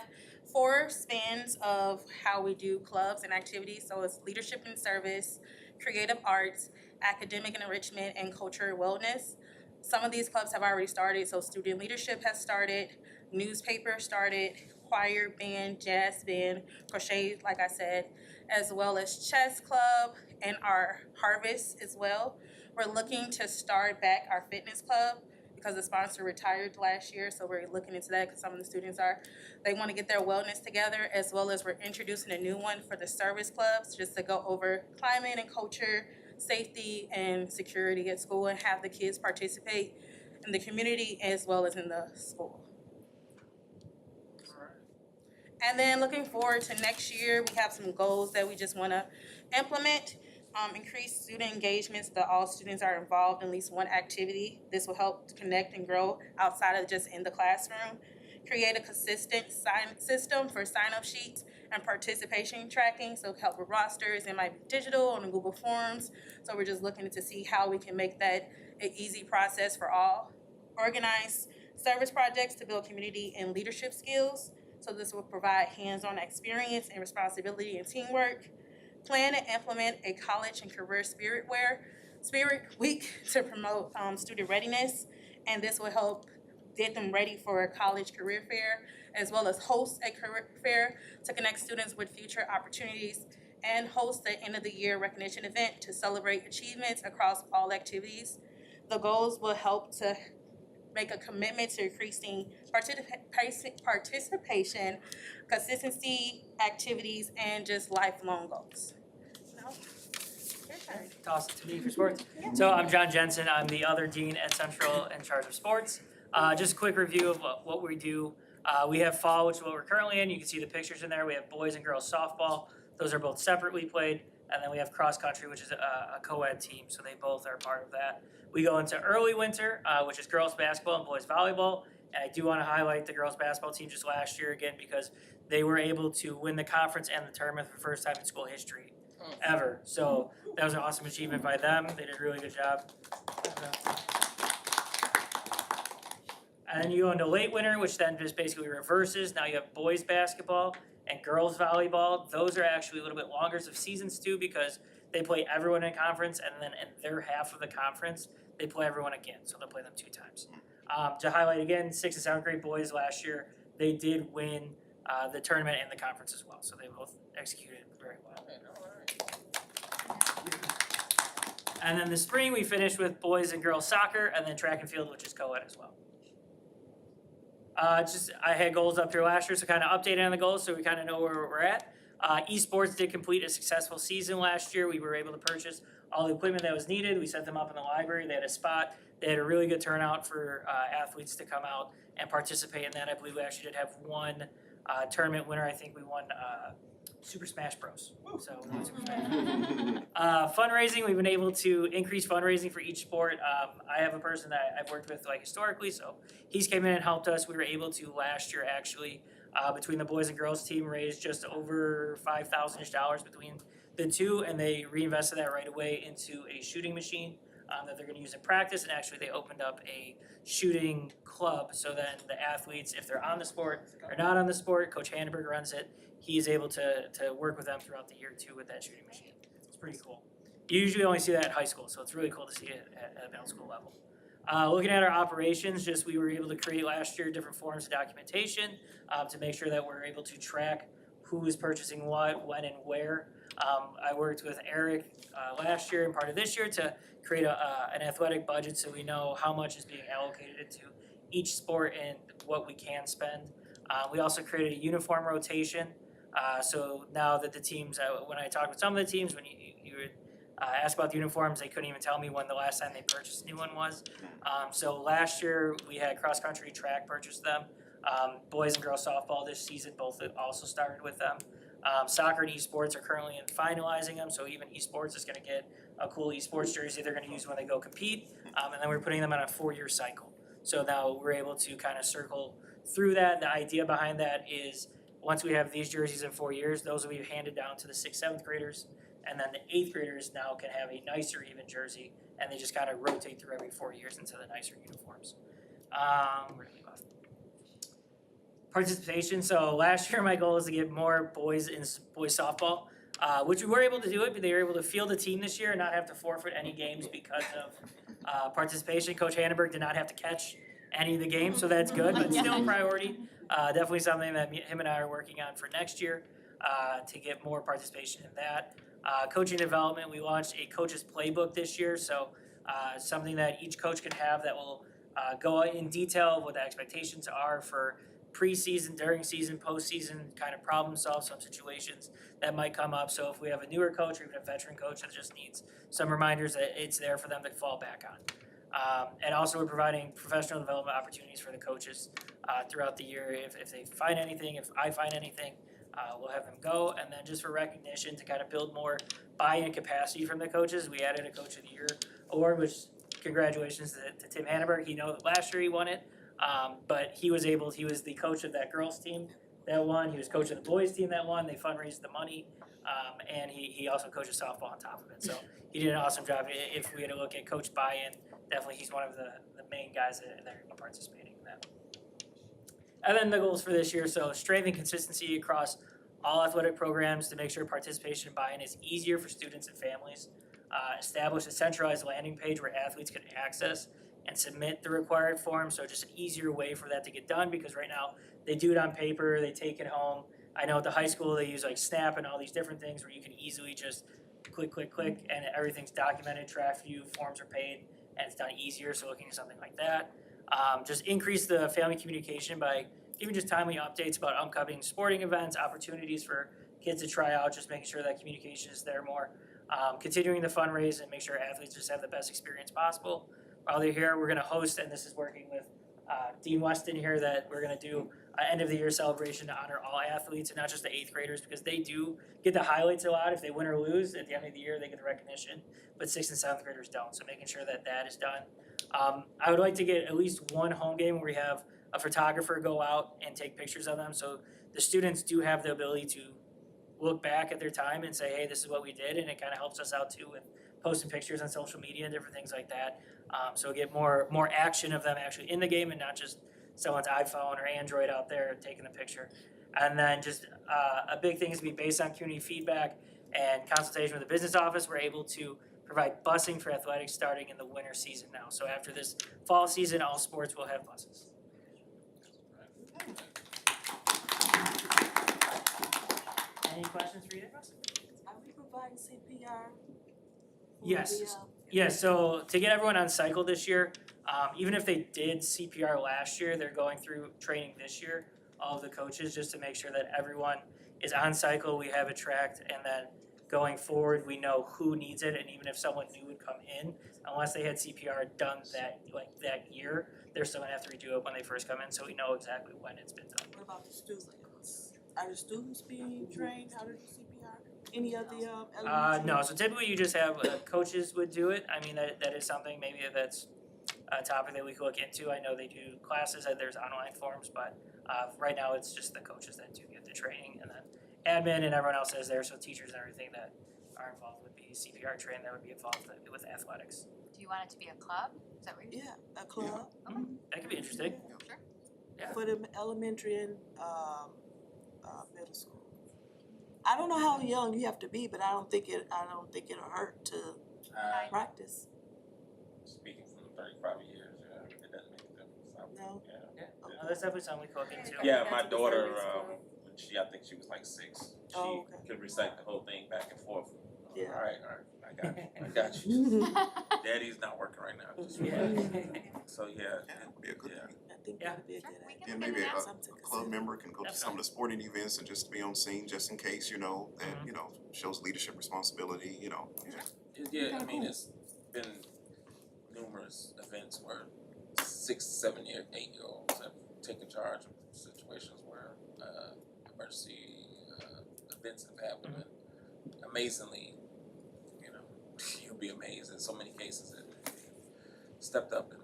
4 spans of how we do clubs and activities. So it's leadership and service, creative arts, academic and enrichment, and culture and wellness. Some of these clubs have already started, so student leadership has started, newspaper started, choir, band, jazz band, crochet, like I said, as well as chess club and our harvest as well. We're looking to start back our fitness club because the sponsor retired last year, so we're looking into that because some of the students they want to get their wellness together, as well as we're introducing a new one for the service clubs just to go over climate and culture, safety and security at school, and have the kids participate in the community as well as in the school. And then looking forward to next year, we have some goals that we just want to implement. Increase student engagement so that all students are involved in at least one activity. This will help to connect and grow outside of just in the classroom. Create a consistent system for sign-up sheets and participation tracking, so help with rosters. It might be digital on the Google Forms. So we're just looking to see how we can make that an easy process for all. organize service projects to build community and leadership skills. So this will provide hands-on experience and responsibility and teamwork. Plan and implement a college and career spirit week to promote student readiness. And this will help get them ready for a college career fair, as well as host a career fair to connect students with future opportunities, and host the end of the year recognition event to celebrate achievements across all activities. The goals will help to make a commitment to increasing participation, consistency, activities, and just lifelong goals. Now, your turn. Toss it to me for sports. So I'm John Jensen. I'm the other dean at Central in charge of sports. Just a quick review of what we do. We have fall, which is what we're currently in. You can see the pictures in there. We have boys and girls softball. Those are both separately played. And then we have cross country, which is a co-ed team. So they both are part of that. We go into early winter, which is girls basketball and boys volleyball. And I do want to highlight the girls basketball team just last year again because they were able to win the conference and the tournament for the first time in school history ever. So that was an awesome achievement by them. They did a really good job. And then you go into late winter, which then just basically reverses. Now you have boys basketball and girls volleyball. Those are actually a little bit longer of seasons too because they play everyone in conference, and then in their half of the conference, they play everyone again. So they'll play them 2 times. To highlight again, 6th and 7th grade boys last year, they did win the tournament and the conference as well. So they both executed very well. And then the spring, we finished with boys and girls soccer, and then track and field, which is co-ed as well. I had goals up here last year, so kind of updated on the goals so we kind of know where we're at. Esports did complete a successful season last year. We were able to purchase all the equipment that was needed. We set them up in the library. They had a spot. They had a really good turnout for athletes to come out and participate in that. I believe we actually did have one tournament winner. I think we won Super Smash Bros. So we won Super Smash. Fundraising, we've been able to increase fundraising for each sport. I have a person that I've worked with historically, so he's came in and helped us. We were able to last year actually between the boys and girls team raise just over $5,000 between the two, and they reinvested that right away into a shooting machine that they're going to use in practice. And actually, they opened up a shooting club so then the athletes, if they're on the sport or not on the sport, Coach Handenberg runs it. He is able to work with them throughout the year too with that shooting machine. It's pretty cool. You usually only see that at high school, so it's really cool to see it at a middle school level. Looking at our operations, we were able to create last year different forms of documentation to make sure that we're able to track who is purchasing what, when, and where. I worked with Eric last year and part of this year to create an athletic budget so we know how much is being allocated into each sport and what we can spend. We also created a uniform rotation. So now that the teams, when I talked with some of the teams, when you would ask about the uniforms, they couldn't even tell me when the last time they purchased a new one was. So last year we had cross country track purchase them. Boys and girls softball this season both also started with them. Soccer and esports are currently in finalizing them, so even esports is going to get a cool esports jersey they're going to use when they go compete, and then we're putting them on a 4-year cycle. So now we're able to kind of circle through that. The idea behind that is once we have these jerseys in 4 years, those will be handed down to the 6th, 7th graders, and then the 8th graders now can have a nicer even jersey, and they just kind of rotate through every 4 years into the nicer uniforms. Where did we go? Participation. So last year my goal was to get more boys in boys softball, which we were able to do it, but they were able to field a team this year and not have to forfeit any games because of participation. Coach Handenberg did not have to catch any of the games, so that's good, but still a priority. Definitely something that him and I are working on for next year to get more participation in that. Coaching development, we launched a coach's playbook this year, so something that each coach can have that will go in detail of what the expectations are for preseason, during season, postseason, kind of problem solve some situations that might come up. So if we have a newer coach or even a veteran coach that just needs some reminders that it's there for them to fall back on. And also we're providing professional development opportunities for the coaches throughout the year. If they find anything, if I find anything, we'll have them go. And then just for recognition to kind of build more buy-in capacity from the coaches, we added a Coach of the Year award, which congratulations to Tim Handenberg. He knows that last year he won it. But he was the coach of that girls team that won. He was coach of the boys team that won. They fundraised the money. And he also coaches softball on top of it. So he did an awesome job. If we had to look at coach buy-in, definitely he's one of the main guys that are participating in that. And then the goals for this year, so strengthen consistency across all athletic programs to make sure participation and buy-in is easier for students and families. Establish a centralized landing page where athletes can access and submit the required forms, so just an easier way for that to get done, because right now they do it on paper, they take it home. I know at the high school they use like Snap and all these different things where you can easily just click, and everything's documented, track view, forms are paid, and it's done easier, so looking at something like that. Just increase the family communication by giving just timely updates about upcoming sporting events, opportunities for kids to try out, just making sure that communication is there more. Continuing the fundraise and make sure athletes just have the best experience possible. While they're here, we're gonna host, and this is working with Dean Weston here, that we're gonna do an end of the year celebration to honor all athletes and not just the 8th graders, because they do get the highlights a lot. If they win or lose at the end of the year, they get the recognition, but 6th and 7th graders don't, so making sure that that is done. I would like to get at least one home game where we have a photographer go out and take pictures of them, so the students do have the ability to look back at their time and say, hey, this is what we did, and it kind of helps us out too with posting pictures on social media and different things like that. So get more action of them actually in the game and not just someone's iPhone or Android out there taking the picture. And then just a big thing is to be based on community feedback and consultation with the business office. We're able to provide busing for athletics starting in the winter season now. So after this fall season, all sports will have buses. Any questions for you, Russ? Are we providing CPR? Yes. Yes, so to get everyone on cycle this year, even if they did CPR last year, they're going through training this year, all of the coaches, just to make sure that everyone is on cycle, we have it tracked, and then going forward, we know who needs it, and even if someone new would come in, unless they had CPR done that year, they're still gonna have to redo it when they first come in, so we know exactly when it's been done. What about the students? Are the students being trained how to do CPR? Any of the elementary? No, so typically you just have coaches would do it. I mean, that is something maybe that's a topic that we could look into. I know they do classes and there's online forms, but right now it's just the coaches that do get the training, and then admin and everyone else is there, so teachers and everything that are involved would be CPR trained, that would be involved with athletics. Do you want it to be a club? Is that what you're saying? Yeah, a club. That could be interesting. Sure. Yeah. For the elementary and middle school. I don't know how young you have to be, but I don't think it'll hurt to practice. Speaking from 35 years, it doesn't make a difference. No. Yeah, no, that's definitely something we could look into. Yeah, my daughter, I think she was like 6. Oh, She could recite the whole thing back and forth. Yeah. All right, I got you. Daddy's not working right now. Just so yeah, That would be a good yeah. thing. I think that'd be a good idea. Yeah, maybe a Something to club consider. member can go to some of the sporting events and just be on scene, just in case, that, shows leadership responsibility, yeah. Yeah, I mean, it's been numerous events where 6, 7, 8-year-olds have taken charge of situations where emergency events have happened. And amazingly, you'll be amazed in so many cases that stepped up and,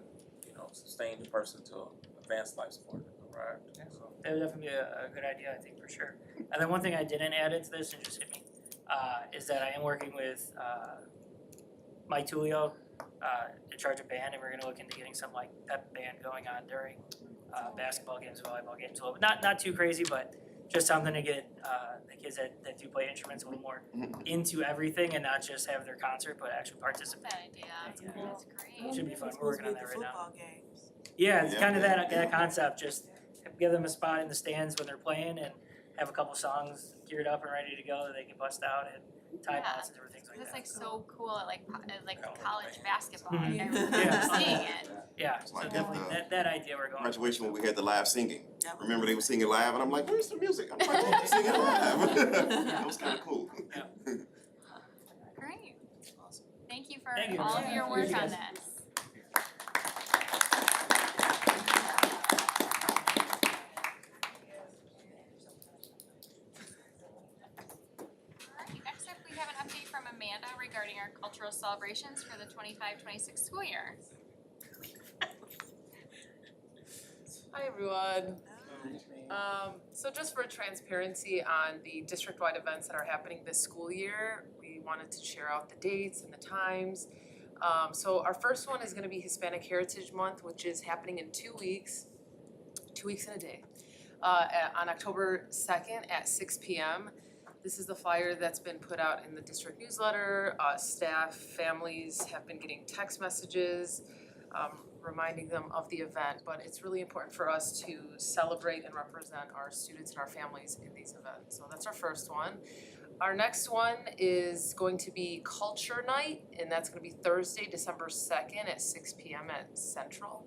sustained the person to advanced life support arrived. So. That would definitely be a good idea, I think, for sure. And then one thing I didn't add into this and just hit me, is that I am working with Mike Tullio, in charge of band, and we're gonna look into getting some pep band going on during basketball games, volleyball games, a little bit. Not too crazy, but just something to get the kids that do play instruments a little more into everything and not just have their concert, but actually participate. That idea, that's great. Should be fun. We're working on that right now. Football games. Yeah, it's Yeah. kind of that concept, just give them a spot in the stands when they're playing and have a couple songs geared up and ready to go that they can bust out and timeouts and different things like It's that. like so cool at like college basketball, Mhm. everyone's Yeah. seeing it. Yeah, It's so like at definitely the that idea we're going. graduation when we had the live singing. That was- Remember they were singing live and I'm like, where's the music? I'm like, oh, they're singing live. That was kind of cool. Great. Thank you for Thank you. all of your work on Thank this. Alright, next up we have an update from Amanda regarding our cultural celebrations for the 25-26 school year. Hi, everyone. So just for transparency on the district-wide events that are happening this school year, we wanted to share out the dates and the times. So our first one is gonna be Hispanic Heritage Month, which is happening in 2 weeks, 2 weeks and a day. On October 2nd at 6 p.m. This is the flyer that's been put out in the district newsletter. Staff, families have been getting text messages reminding them of the event, but it's really important for us to celebrate and represent our students and our families in these events. So that's our first one. Our next one is going to be Culture Night, and that's gonna be Thursday, December 2nd at 6 p.m. at Central.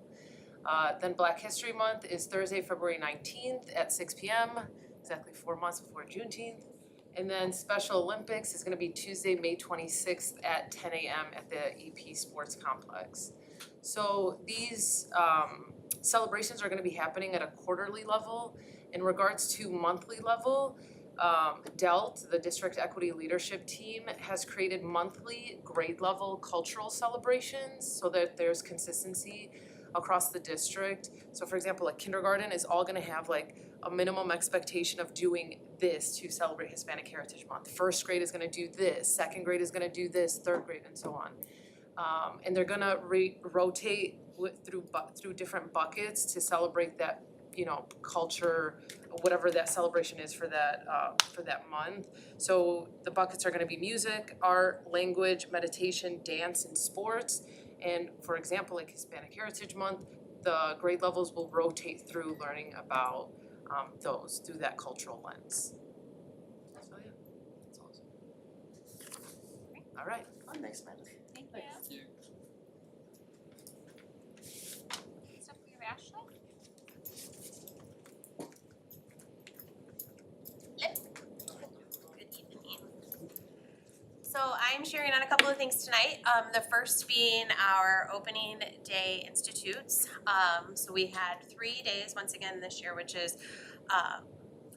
Then Black History Month is Thursday, February 19th at 6 p.m., exactly 4 months before Juneteenth. And then Special Olympics is gonna be Tuesday, May 26th at 10 a.m. at the EP Sports Complex. So these celebrations are gonna be happening at a quarterly level. In regards to monthly level, DELT, the District Equity Leadership Team, has created monthly grade level cultural celebrations so that there's consistency across the district. So for example, like kindergarten is all gonna have like a minimum expectation of doing this to celebrate Hispanic Heritage Month. First grade is gonna do this, second grade is gonna do this, third grade and so on. And they're gonna rotate through different buckets to celebrate that, you know, culture, whatever that celebration is for that month. So the buckets are gonna be music, art, language, meditation, dance, and sports. And for example, like Hispanic Heritage Month, the grade levels will rotate through learning about those through that cultural lens. So yeah, that's awesome. All right. On next matter. Thank you. So we have Ashley. Good evening. So I'm sharing on a couple of things tonight. The first being our opening day institutes. So we had 3 days once again this year, which is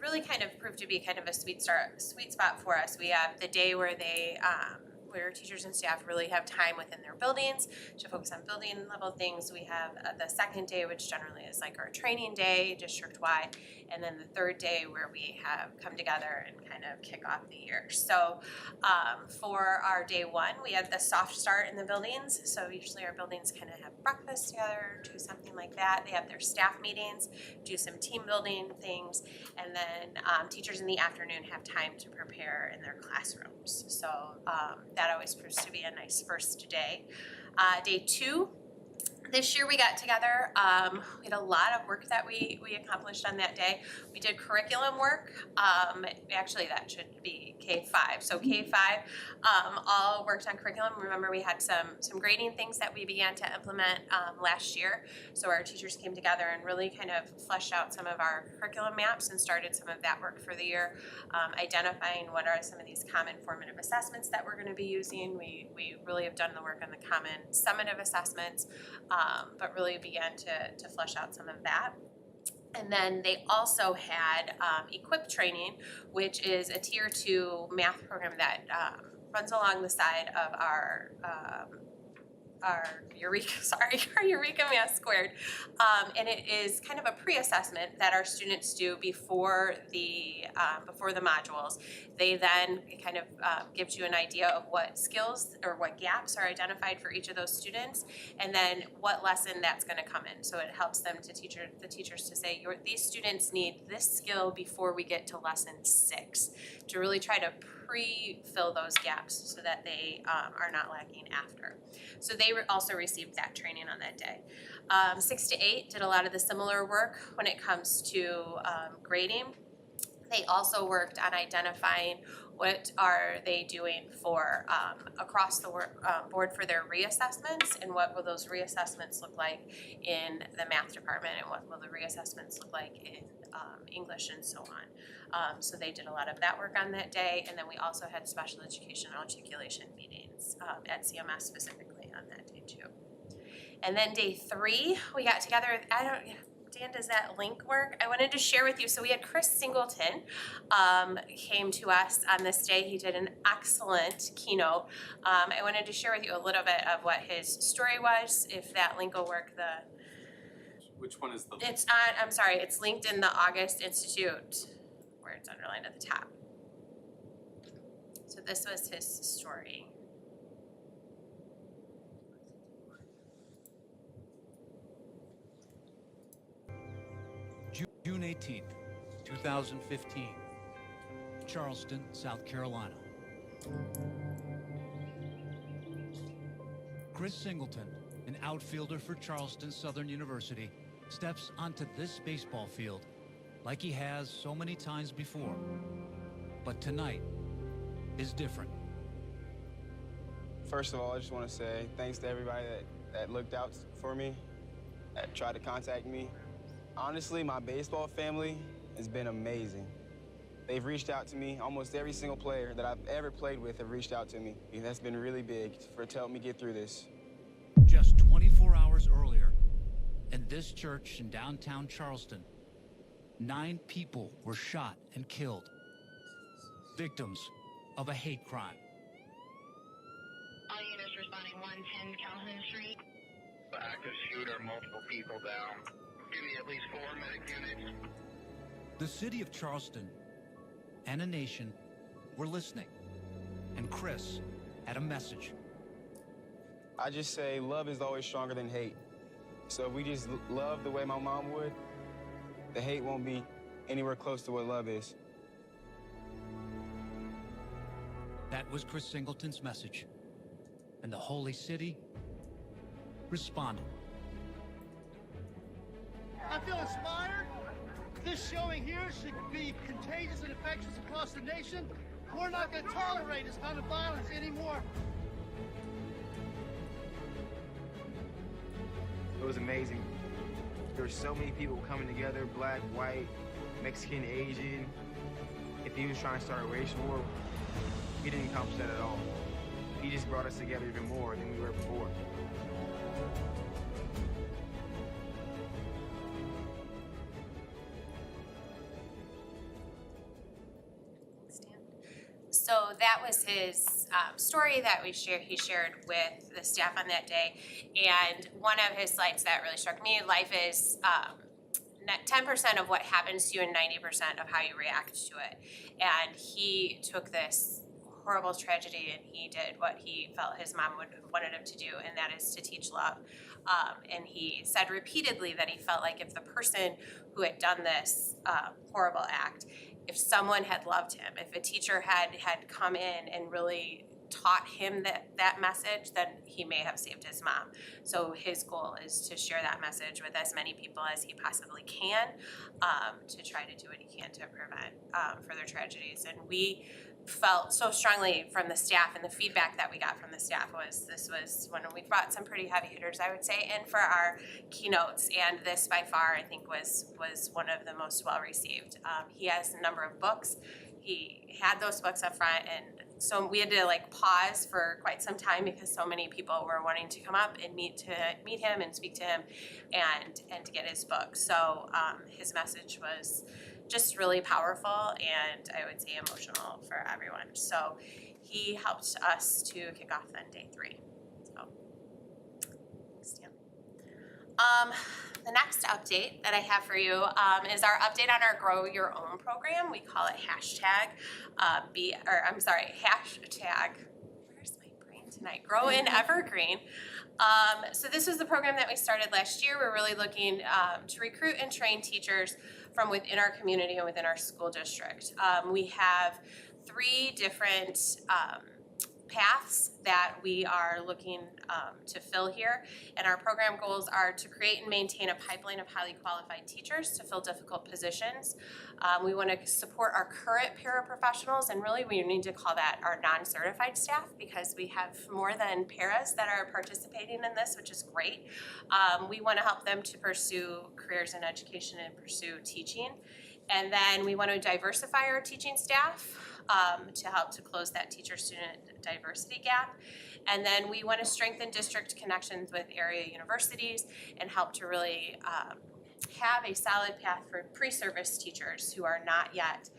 really kind of proved to be kind of a sweet spot for us. We have the day where where teachers and staff really have time within their buildings to focus on building level things. We have the second day, which generally is like our training day, district-wide, and then the third day where we have come together and kind of kick off the year. So for our day one, we have the soft start in the buildings. So usually our buildings kind of have breakfast together, do something like that. They have their staff meetings, do some team building things, and then teachers in the afternoon have time to prepare in their classrooms. So that always proves to be a nice first day. Day two, this year we got together, we had a lot of work that we accomplished on that day. We did curriculum work, actually that should be K-5. So K-5 all worked on curriculum. Remember we had some grading things that we began to implement last year. So our teachers came together and really kind of fleshed out some of our curriculum maps and started some of that work for the year, identifying what are some of these common formative assessments that we're gonna be using. We really have done the work on the common summative assessments, but really began to flesh out some of that. And then they also had EQUIP training, which is a tier 2 math program that runs along the side of our Eureka Math Squared. And it is kind of a pre-assessment that our students do before the modules. They then kind of gives you an idea of what skills or what gaps are identified for each of those students, and then what lesson that's going to come in. So it helps them the teachers to say, these students need this skill before we get to lesson 6, to really try to pre-fill those gaps so that they are not lacking after. So they also received that training on that day. 6 to 8 did a lot of the similar work when it comes to grading. They also worked on identifying what are they doing for across the board for their reassessments, and what will those reassessments look like in the math department, and what will the reassessments look like in English and so on. So they did a lot of that work on that day, and then we also had special education articulation meetings at CMS specifically on that day too. And then day 3, we got together, Dan, does that link work? I wanted to share with you, so we had Chris Singleton came to us on this day. He did an excellent keynote. I wanted to share with you a little bit of what his story was, if that link will work. Which one is the? It's on, I'm sorry, it's linked in the August Institute, where it's underlined at the top. So this was his story. June 18th, 2015, Charleston, South Carolina. Chris Singleton, an outfielder for Charleston Southern University, steps onto this baseball field like he has so many times before. But tonight is different. First of all, I just want to say thanks to everybody that looked out for me, that tried to contact me. Honestly, my baseball family has been amazing. They've reached out to me. Almost every single player that I've ever played with have reached out to me. And that's been really big to help me get through this. Just 24 hours earlier, in this church in downtown Charleston, 9 people were shot and killed, victims of a hate crime. All units responding 110 Calhoun Street. The active shooter, multiple people down. Give me at least 4 medic units. The city of Charleston and a nation were listening, and Chris had a message. I just say love is always stronger than hate. So if we just love the way my mom would, the hate won't be anywhere close to what love is. That was Chris Singleton's message, and the Holy City responded. I feel inspired. This showing here should be contagious and infectious across the nation. We're not going to tolerate this kind of violence anymore. It was amazing. There were so many people coming together, black, white, Mexican, Asian. If he was trying to start a racial war, he didn't accomplish that at all. He just brought us together even more than we were before. So that was his story that he shared with the staff on that day. And one of his slides that really struck me, life is 10% of what happens to you and 90% of how you react to it. And he took this horrible tragedy and he did what he felt his mom wanted him to do, and that is to teach love. And he said repeatedly that he felt like if the person who had done this horrible act, if someone had loved him, if a teacher had come in and really taught him that message, then he may have saved his mom. So his goal is to share that message with as many people as he possibly can, to try to do what he can to prevent further tragedies. And we felt so strongly from the staff, and the feedback that we got from the staff was this was when we brought some pretty heavy hitters, I would say, in for our keynotes, and this by far I think was one of the most well received. He has a number of books. He had those books up front, and so we had to pause for quite some time because so many people were wanting to come up and meet him and speak to him and to get his book. So his message was just really powerful and I would say emotional for everyone. So he helped us to kick off then day 3. So thanks, Dan. The next update that I have for you is our update on our Grow Your Own program. We call it hashtag, where's my brain tonight? Grow in Evergreen. So this was the program that we started last year. We're really looking to recruit and train teachers from within our community and within our school district. We have 3 different paths that we are looking to fill here, and our program goals are to create and maintain a pipeline of highly qualified teachers to fill difficult positions. We want to support our current paraprofessionals, and really we need to call that our non-certified staff because we have more than paras that are participating in this, which is great. We want to help them to pursue careers in education and pursue teaching. And then we want to diversify our teaching staff to help to close that teacher-student diversity gap. And then we want to strengthen district connections with area universities and help to really have a solid path for pre-service teachers who are not yet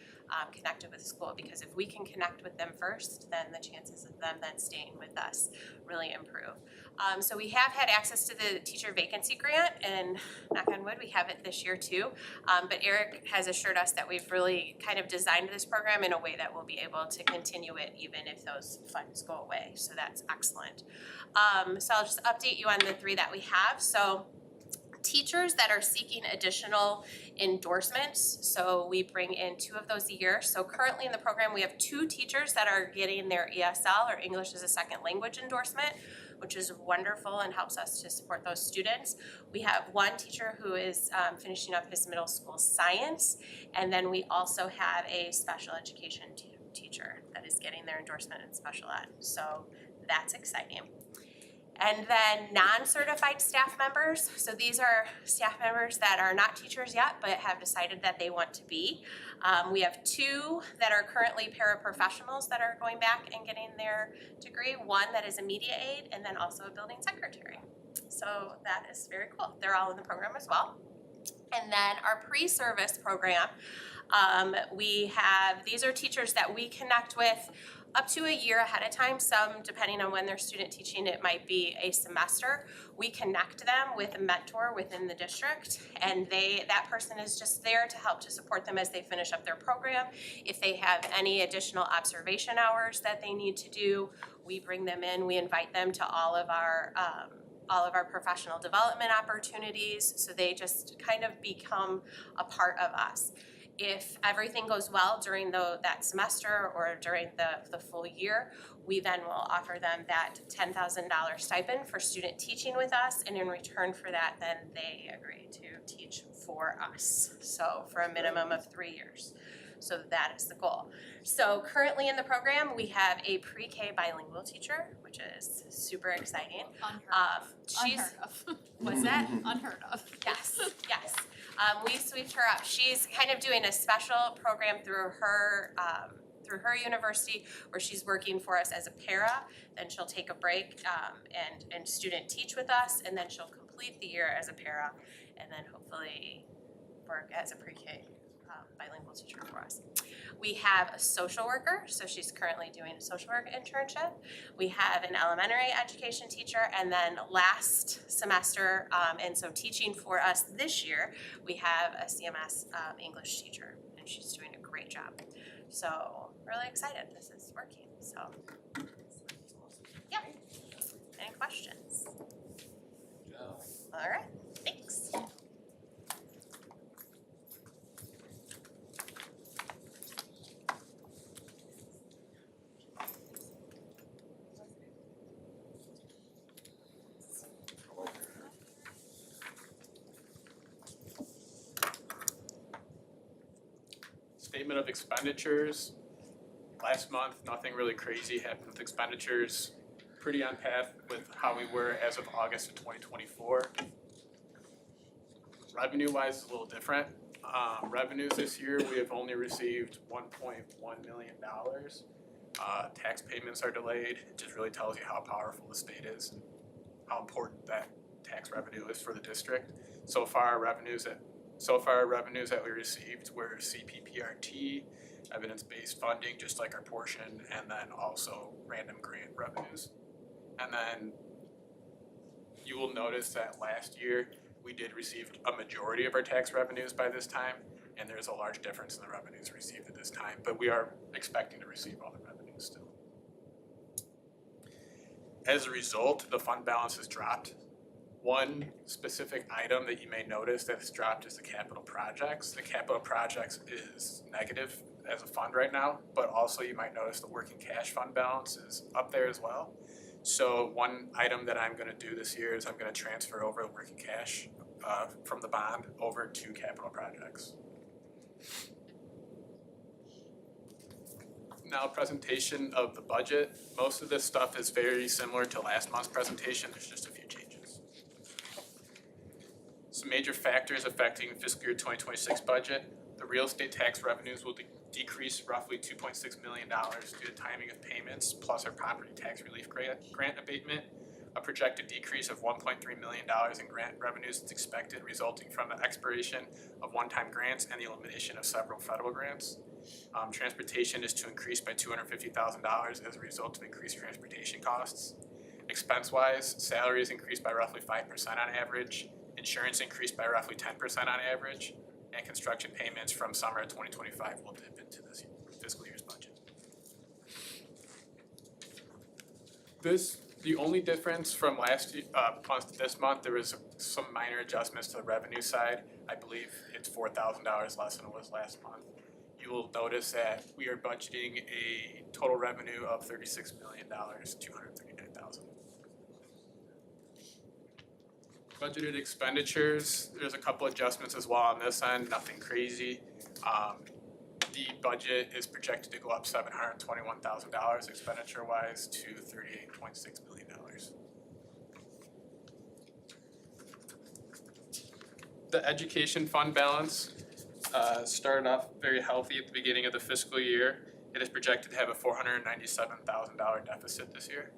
connected with the school, because if we can connect with them first, then the chances of them then staying with us really improve. So we have had access to the teacher vacancy grant, and knock on wood, we have it this year too. But Eric has assured us that we've really kind of designed this program in a way that we'll be able to continue it even if those funds go away. So that's excellent. So I'll just update you on the 3 that we have. So teachers that are seeking additional endorsements, so we bring in 2 of those a year. So currently in the program, we have 2 teachers that are getting their ESL, or English as a Second Language endorsement, which is wonderful and helps us to support those students. We have 1 teacher who is finishing up his middle school science, and then we also have a special education teacher that is getting their endorsement in special ed. So that's exciting. And then non-certified staff members, so these are staff members that are not teachers yet but have decided that they want to be. We have 2 that are currently paraprofessionals that are going back and getting their degree, 1 that is a media aide, and then also a building secretary. So that is very cool. They're all in the program as well. And then our pre-service program, these are teachers that we connect with up to a year ahead of time. Some, depending on when they're student teaching, it might be a semester. We connect them with a mentor within the district, and that person is just there to help to support them as they finish up their program. If they have any additional observation hours that they need to do, we bring them in. We invite them to all of our professional development opportunities, so they just kind of become a part of us. If everything goes well during that semester or during the full year, we then will offer them that $10,000 stipend for student teaching with us, and in return for that, then they agree to teach for us, so for a minimum of 3 years. So that is the goal. So currently in the program, we have a pre-K bilingual teacher, which is super exciting. Unheard of. What's that? Unheard of. Yes, yes. We sweeped her up. She's kind of doing a special program through her university where she's working for us as a para. Then she'll take a break and student teach with us, and then she'll complete the year as a para, and then hopefully work as a pre-K bilingual teacher for us. We have a social worker, so she's currently doing a social work internship. We have an elementary education teacher, and then last semester, and so teaching for us this year, we have a CMS English teacher, and she's doing a great job. So really excited, this is working, so. Yeah, any questions? All right, thanks. Statement of expenditures. Last month, nothing really crazy happened with expenditures. Pretty on path with how we were as of August of 2024. Revenue-wise, is a little different. Revenues this year, we have only received $1.1 million. Tax payments are delayed. It just really tells you how powerful the state is and how important that tax revenue is for the district. So far, revenues that we received were CPPRT, evidence-based funding, just like our portion, and then also random grant revenues. And then you will notice that last year, we did receive a majority of our tax revenues by this time, and there's a large difference in the revenues received at this time, but we are expecting to receive all the revenues still. As a result, the fund balance has dropped. One specific item that you may notice that has dropped is the capital projects. The capital projects is negative as a fund right now, but also you might notice the working cash fund balance is up there as well. So one item that I'm gonna do this year is I'm gonna transfer over the working cash from the bond over to capital projects. Now, presentation of the budget. Most of this stuff is very similar to last month's presentation. There's just a few changes. Some major factors affecting fiscal year 2026 budget. The real estate tax revenues will decrease roughly $2.6 million due to timing of payments, plus our property tax relief grant abatement. A projected decrease of $1.3 million in grant revenues is expected, resulting from the expiration of one-time grants and the elimination of several federal grants. Transportation is to increase by $250,000 as a result of increased transportation costs. Expense-wise, salaries increased by roughly 5% on average, insurance increased by roughly 10% on average, and construction payments from summer of 2025 will dip into this fiscal year's budget. The only difference from last month to this month, there was some minor adjustments to the revenue side. I believe it's $4,000 less than it was last month. You will notice that we are budgeting a total revenue of $36,239,000. Budgeted expenditures, there's a couple adjustments as well on this end, nothing crazy. The budget is projected to go up $721,000 expenditure-wise to $38.6 million. The education fund balance started off very healthy at the beginning of the fiscal year. It is projected to have a $497,000 deficit this year.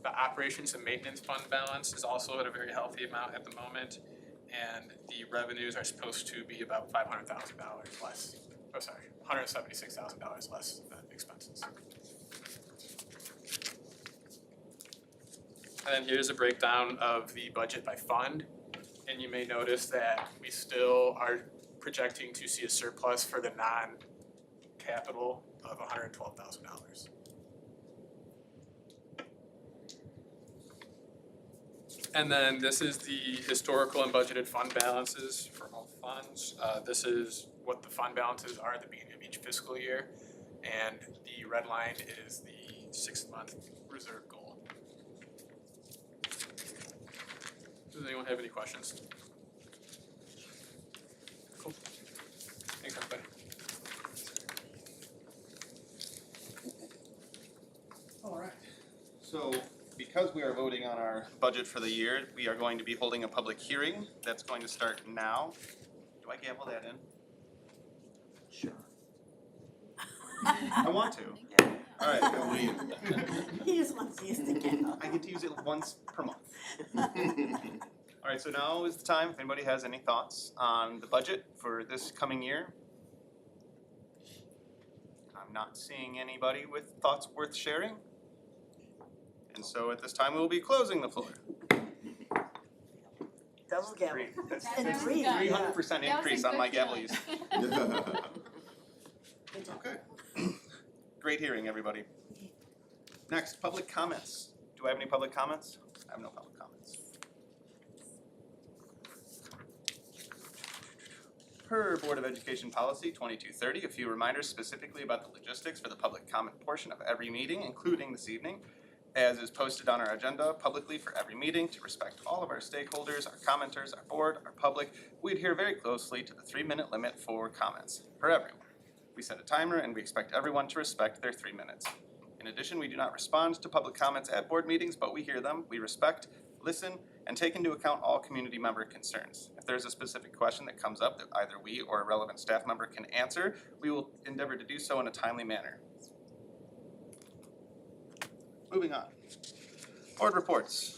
The operations and maintenance fund balance is also at a very healthy amount at the moment, and the revenues are supposed to be about $500,000 less, $176,000 less than expenses. And then here's a breakdown of the budget by fund, and you may notice that we still are projecting to see a surplus for the non-capital of $112,000. And then this is the historical and budgeted fund balances for all funds. This is what the fund balances are at the beginning of each fiscal year. And the red line is the 6-month reserve goal. Does anyone have any questions? Cool. Thanks, everybody. All right. So because we are voting on our budget for the year, we are going to be holding a public hearing that's going to start now. Do I gavel that in? Sure. I want to. All right. He just wants to use the gavel. I get to use it once per month. All right, so now is the time if anybody has any thoughts on the budget for this coming year. I'm not seeing anybody with thoughts worth sharing. And so at this time, we will be closing the floor. Double gavel. That's And three, yeah. 300% increase on my gavel use. Okay. Great hearing, everybody. Next, public comments. Do I have any public comments? I have no public comments. Per Board of Education Policy 2230, a few reminders specifically about the logistics for the public comment portion of every meeting, including this evening, as is posted on our agenda publicly for every meeting to respect all of our stakeholders, our commenters, our board, our public. We adhere very closely to the 3-minute limit for comments per everyone. We set a timer and we expect everyone to respect their 3 minutes. In addition, we do not respond to public comments at board meetings, but we hear them, we respect, listen, and take into account all community member concerns. If there's a specific question that comes up that either we or a relevant staff member can answer, we will endeavor to do so in a timely manner. Moving on. Board reports.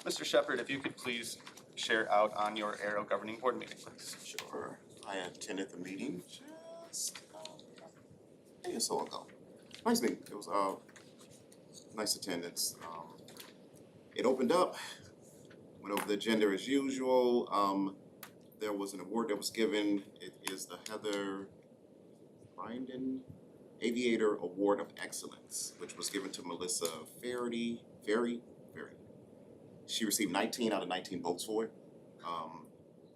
Mr. Shepherd, if you could please share out on your Aero Governing Board meeting, please. Sure. I attended the meeting just a day or so ago. Nice meeting. It was nice attendance. It opened up, went over the agenda as usual. There was an award that was given. It is the Heather Bryden Aviator Award of Excellence, which was given to Melissa Ferry. She received 19 out of 19 votes for it.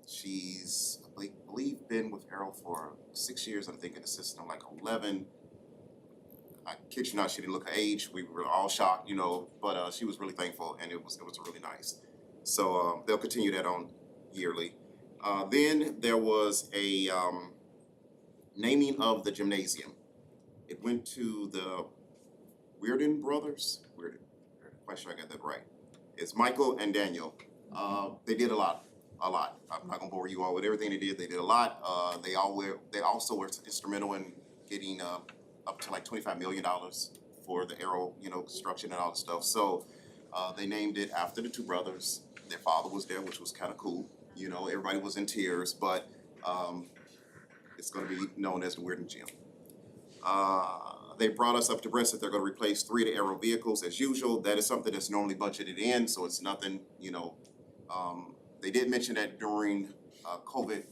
She's, I believe, been with Aero for 6 years, I think, in the system, like 11. I kid you not, she didn't look her age. We were all shocked, you know, but she was really thankful, and it was really nice. So they'll continue that on yearly. Then there was a naming of the gymnasium. It went to the Weirden brothers. Weirden, quite sure I got that right. It's Michael and Daniel. They did a lot. I'm not gonna bore you all with everything they did. They did a lot. They also were instrumental in getting up to like $25 million for the Aero, construction and all the stuff. So they named it after the two brothers. Their father was there, which was kind of cool. Everybody was in tears, but it's going to be known as the Weirden Gym. They brought us up to breast that they're going to replace 3 of the Aero vehicles as usual. That is something that's normally budgeted in, so it's nothing, They did mention that during COVID,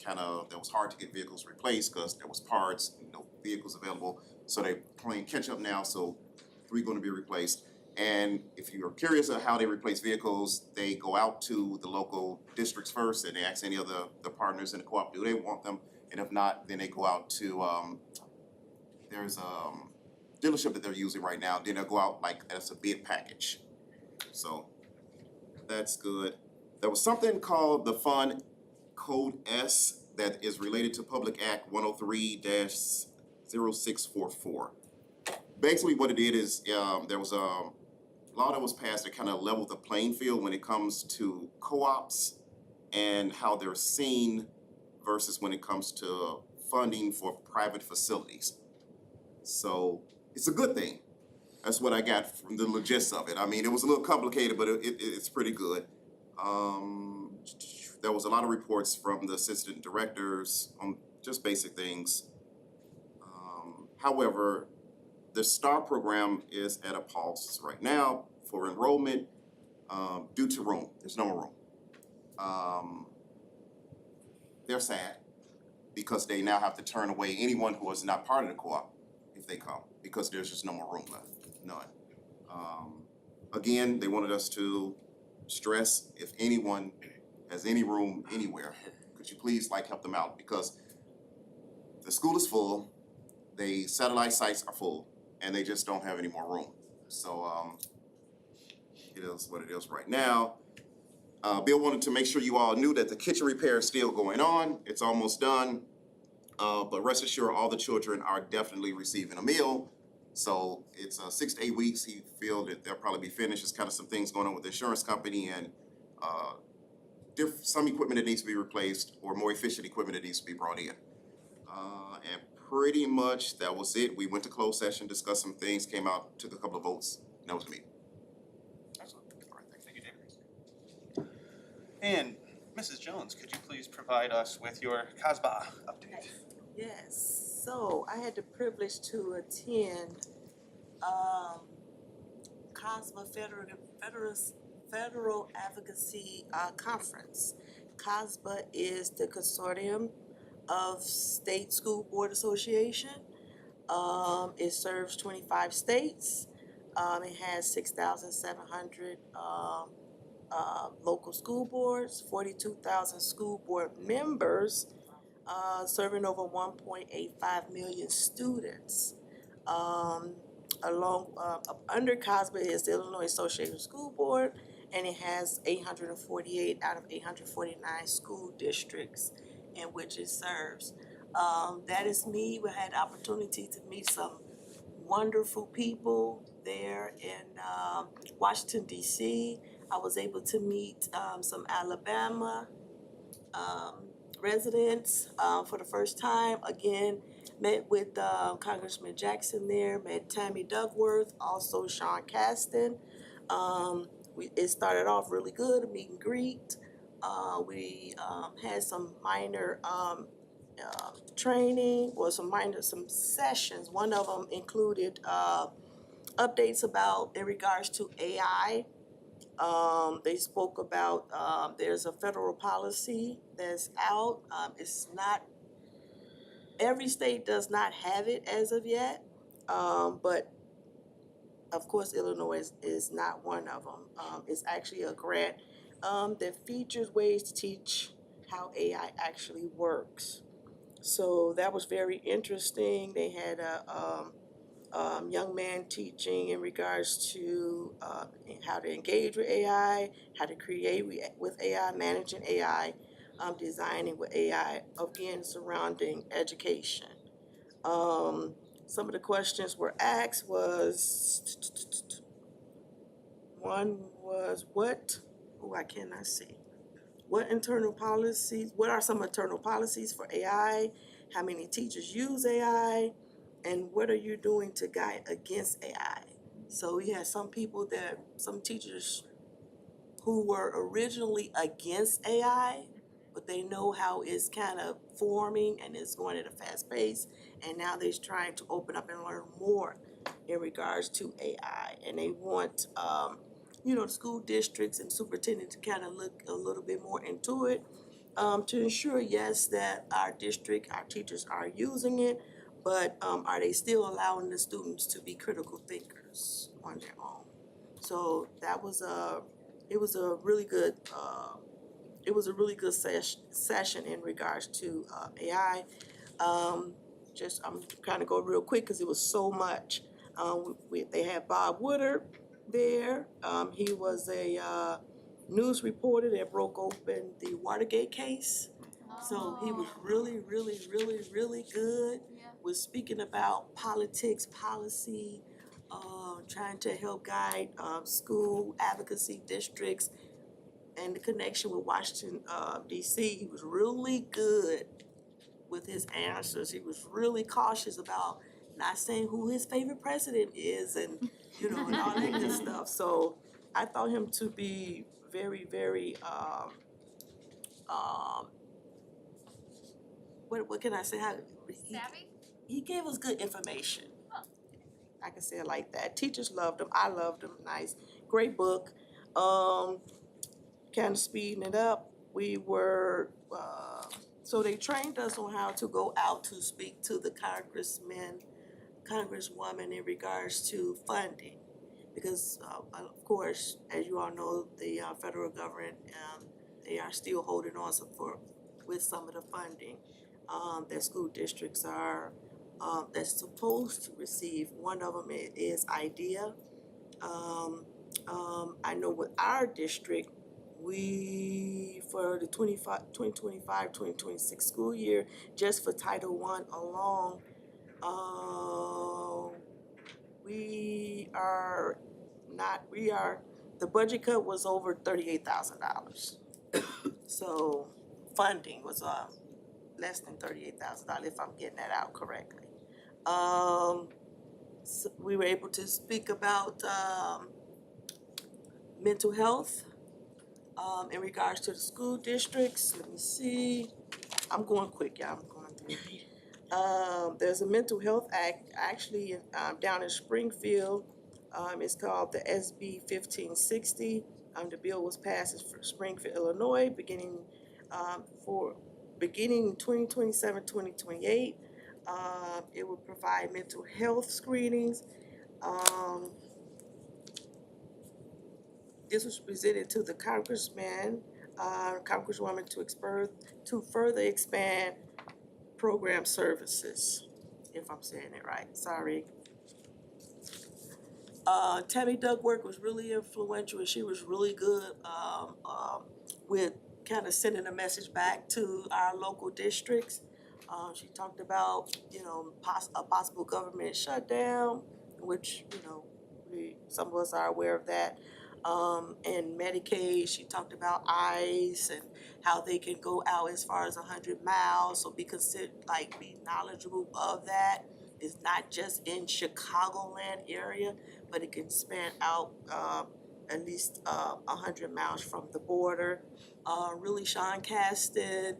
that was hard to get vehicles replaced because there was parts, no vehicles available. So they playing catch up now, so 3 gonna be replaced. And if you're curious of how they replace vehicles, they go out to the local districts first and they ask any of the partners in the co-op, do they want them? And if not, then they go out to, there's a dealership that they're using right now, then they'll go out like as a bid package. So that's good. There was something called the Fund Code S that is related to Public Act 103-0644. Basically what it did is, there was a law that was passed that kind of leveled the playing field when it comes to co-ops and how they're seen versus when it comes to funding for private facilities. So it's a good thing. That's what I got from the gist of it. I mean, it was a little complicated, but it's pretty good. There was a lot of reports from the assistant directors on just basic things. However, the STAR program is at a pause right now for enrollment due to room. There's no more room. They're sad because they now have to turn away anyone who is not part of the co-op if they come, because there's just no more room left, none. Again, they wanted us to stress, if anyone has any room anywhere, could you please help them out, because the school is full, the satellite sites are full, and they just don't have any more room. So it is what it is right now. Bill wanted to make sure you all knew that the kitchen repair is still going on. It's almost done. But rest assured, all the children are definitely receiving a meal. So it's 6 to 8 weeks. He feels that they'll probably be finished. There's kind of some things going on with the insurance company and some equipment that needs to be replaced or more efficient equipment that needs to be brought in. And pretty much that was it. We went to closed session, discussed some things, came out, took a couple of votes, and that was the meeting. Excellent. All right, thank you, David. And Mrs. Jones, could you please provide us with your CASBA update? Yes, so I had the privilege to attend COSBA Federal Advocacy Conference. COSBA is the consortium of State School Board Association. It serves 25 states. It has 6,700 local school boards, 42,000 school board members, serving over 1.85 million students. Under COSBA is the Illinois Association of School Board, and it has 848 out of 849 school districts in which it serves. That is me. We had the opportunity to meet some wonderful people there in Washington, D.C. I was able to meet some Alabama residents for the first time. Again, met with Congressman Jackson there, met Tammy Duckworth, also Sean Caston. It started off really good, a meet and greet. We had some minor training or some sessions. One of them included updates in regards to AI. They spoke about there's a federal policy that's out. It's not, every state does not have it as of yet, but of course Illinois is not one of them. It's actually a grant that features ways to teach how AI actually works. So that was very interesting. They had a young man teaching in regards to how to engage with AI, how to create with AI, managing AI, designing with AI, again, surrounding education. Some of the questions were asked one was I cannot see. What are some internal policies for AI? How many teachers use AI? And what are you doing to guide against AI? So we had some teachers who were originally against AI, but they know how it's kind of forming and it's going at a fast pace. And now they're trying to open up and learn more in regards to AI. And they want, the school districts and superintendents to kind of look a little bit more into it to ensure, yes, that our district, our teachers are using it, but are they still allowing the students to be critical thinkers on their own? So that was it was a really good session in regards to AI. I'm kind of go real quick because it was so much. They had Bob Woodard there. He was a news reporter that broke open the Watergate case. So he was really good with speaking about politics, policy, trying to help guide school advocacy districts and the connection with Washington, DC. He was really good with his answers. He was really cautious about not saying who his favorite president is and, you know, and all that good stuff. So I thought him to be very what can I say? Savvy? He gave us good information. I can say it like that. Teachers loved him. I loved him. Nice, great book. Kind of speeding it up. We were so they trained us on how to go out to speak to the congresswoman in regards to funding, because of course, as you all know, the federal government they are still holding on with some of the funding that school districts are that's supposed to receive. One of them is IDEA. I know with our district, we, for the 2025-2026 school year, just for Title I alone, the budget cut was over $38,000. So funding was less than $38,000, if I'm getting that out correctly. So we were able to speak about mental health in regards to the school districts. Let me see. I'm going quick, y'all. I'm going through. There's a mental health act actually down in Springfield. It's called the SB 1560. The bill was passed for Springfield, Illinois, beginning 2027-2028. It will provide mental health screenings. This was presented to the congresswoman to further expand program services, if I'm saying it right, sorry. Tammy Duckworth was really influential, and she was really good with kind of sending a message back to our local districts. She talked about, you know, a possible government shutdown, which, you know, some of us are aware of that. And Medicaid, she talked about ICE and how they can go out as far as 100 miles, so be knowledgeable of that. It's not just in Chicagoland area, but it can span out at least 100 miles from the border. Really, Sean Caston,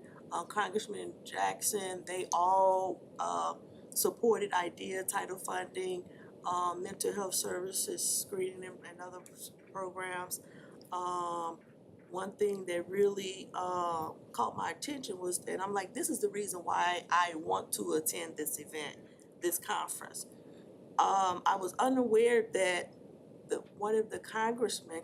Congressman Jackson, they all supported IDEA title funding, mental health services, screening and other programs. One thing that really caught my attention was, and I'm like, this is the reason why I want to attend this event, this conference. I was unaware that one of the Congressman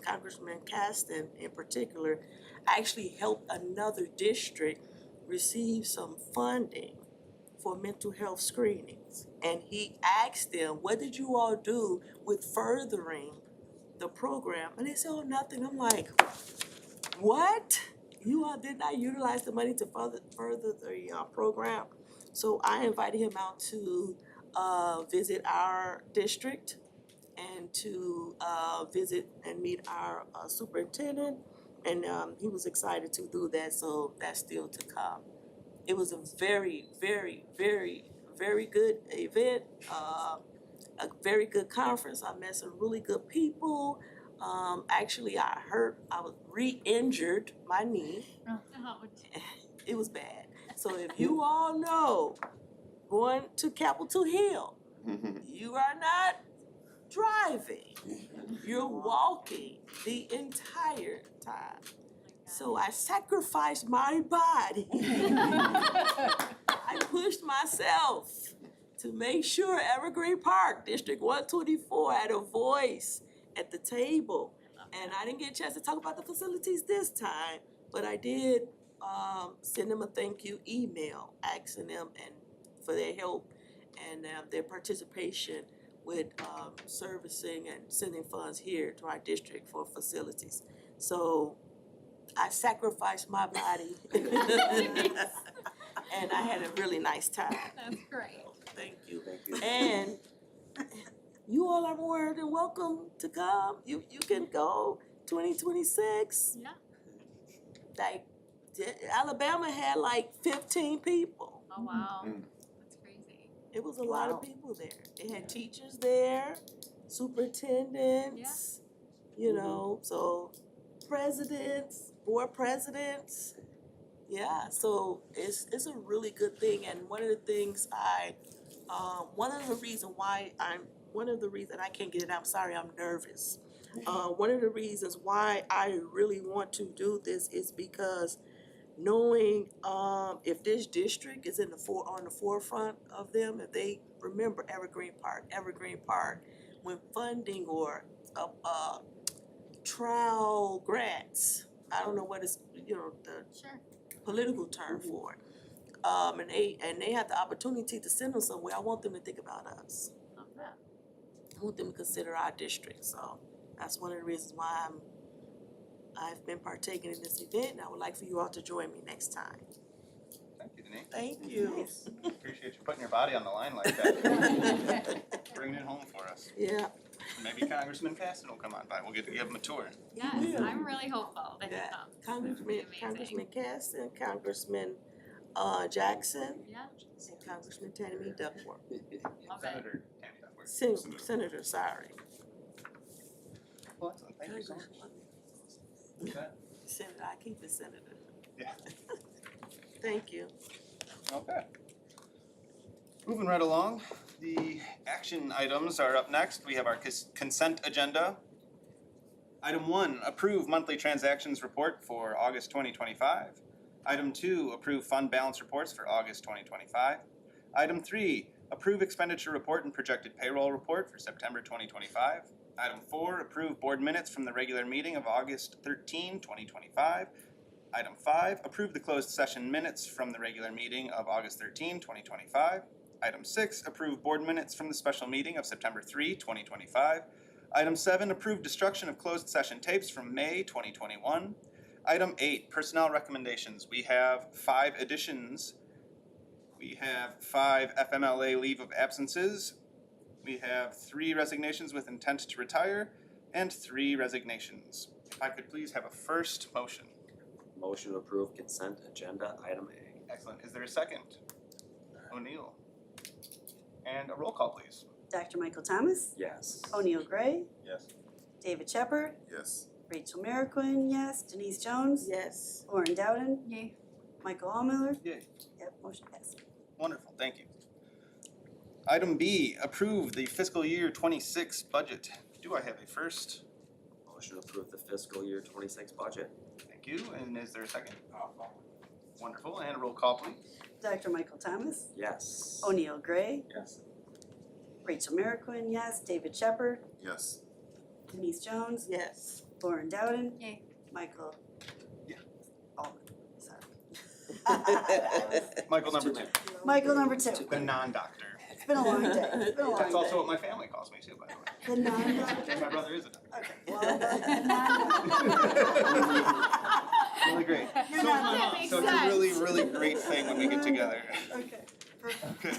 Caston in particular, actually helped another district receive some funding for mental health screenings. And he asked them, what did you all do with furthering the program? And they said, oh, nothing. I'm like, what? You all did not utilize the money to further the program? So I invited him out to visit our district and to visit and meet our superintendent. And he was excited to do that, so that's still to come. It was a very, very, very, very good event, a very good conference. I met some really good people. Actually, I was re-injured my knee. It was bad. So if you all know, going to Capitol Hill, you are not driving, you're walking the entire time. So I sacrificed my body. I pushed myself to make sure Evergreen Park, District 124, had a voice at the table. And I didn't get a chance to talk about the facilities this time, but I did send them a thank you email asking them and for their help and their participation with servicing and sending funds here to our district for facilities. So I sacrificed my body and I had a really nice time. That's great. Thank you. And you all are more than welcome to come. You can go 2026. Yeah. Like Alabama had like 15 people. Oh, wow. That's crazy. It was a lot of people there. They had teachers there, superintendents, you know, so presidents, board presidents. Yeah, so it's a really good thing. And one of the things one of the reasons I can't get it out, I'm sorry, I'm nervous. One of the reasons why I really want to do this is because knowing if this district is on the forefront of them, if they remember Evergreen Park, when funding or trial grants, I don't know what is, you know, the political term for it. And they have the opportunity to send them somewhere. I want them to think about us. I want them to consider our district. So that's one of the reasons why I've been partaking in this event, and I would like for you all to join me next time. Thank you, Denise. Thank you. Appreciate you putting your body on the line like that. Bringing it home for us. Yeah. Maybe Congressman Caston will come on by. We'll get to give him a tour. Yes, I'm really hopeful that he comes. Congressman Caston, Congressman Jackson, Yeah. and Congressman Tammy Duckworth. Love it. Senator Tammy Duckworth. Senator, sorry. Well, excellent. Thank you so much. Senator, I keep it senator. Yeah. Thank you. Okay. Moving right along, the action items are up next. We have our consent agenda. Item 1, approve monthly transactions report for August 2025. Item 2, approve fund balance reports for August 2025. Item 3, approve expenditure report and projected payroll report for September 2025. Item 4, approve board minutes from the regular meeting of August 13, 2025. Item 5, approve the closed session minutes from the regular meeting of August 13, 2025. Item 6, approve board minutes from the special meeting of September 3, 2025. Item 7, approve destruction of closed session tapes from May 2021. Item 8, personnel recommendations. We have 5 additions. We have 5 FMLA leave of absences. We have 3 resignations with intent to retire and 3 resignations. If I could please have a first motion. Motion to approve consent agenda item A. Excellent. Is there a second? O'Neill. And a roll call, please. Dr. Michael Thomas, Yes. O'Neill Gray, Yes. David Shepherd, Yes. Rachel Merrickwin, yes, Denise Jones, Yes. Lauren Dowden, Yay. Michael Allmiller. Yay. Yep, motion passed. Wonderful, thank you. Item B, approve the fiscal year 26 budget. Do I have a first? Motion to approve the fiscal year 26 budget. Thank you, and is there a second? Wonderful, and a roll call, please. Dr. Michael Thomas, Yes. O'Neill Gray, Yes. Rachel Merrickwin, yes, David Shepherd, Yes. Denise Jones, Yes. Lauren Dowden, Yay. Michael. Yeah. Allman, sorry. Michael number 2, Michael number 2. the non-doctor. It's been a long day. It's been a long That's also day. what my family calls me too, by the way. The non-doctor. My brother is a doctor. Okay, well, the non-doctor. Really great. You're So, not- that makes so it's a really, really great thing when we get together. Okay, perfect. Good.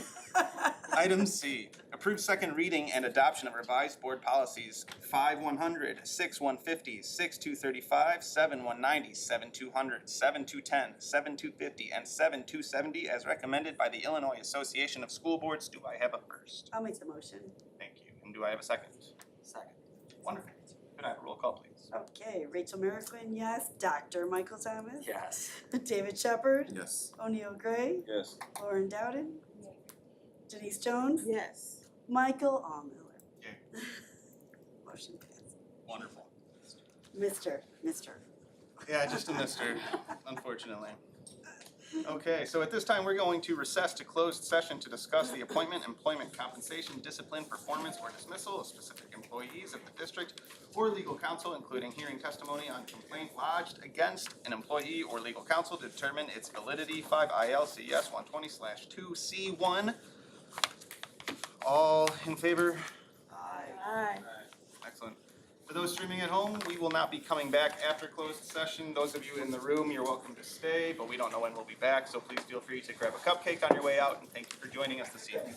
Item C, approve second reading and adoption of revised board policies 5100, 6150, 6235, 7190, 7200, 7210, 7250, and 7270 as recommended by the Illinois Association of School Boards. Do I have a first? I'll make the motion. Thank you. And do I have a second? Second. Wonderful. Could I have a roll call, please? Okay, Rachel Merrickwin, yes, Dr. Michael Thomas. Yes. David Shepherd, Yes. O'Neill Gray, Yes. Lauren Dowden, Denise Jones, Yes. Michael Allmiller. Yay. Motion passed. Wonderful. Mr. Yeah, just a mister, unfortunately. Okay, so at this time, we're going to recess to closed session to discuss the appointment, employment, compensation, discipline, performance, or dismissal of specific employees of the district or legal counsel, including hearing testimony on complaint lodged against an employee or legal counsel to determine its validity, 5 ILCS 120/2C1. All in favor? Aye. Excellent. For those streaming at home, we will not be coming back after closed session. Those of you in the room, you're welcome to stay, but we don't know when we'll be back, so please feel free to grab a cupcake on your way out, and thank you for joining us this evening.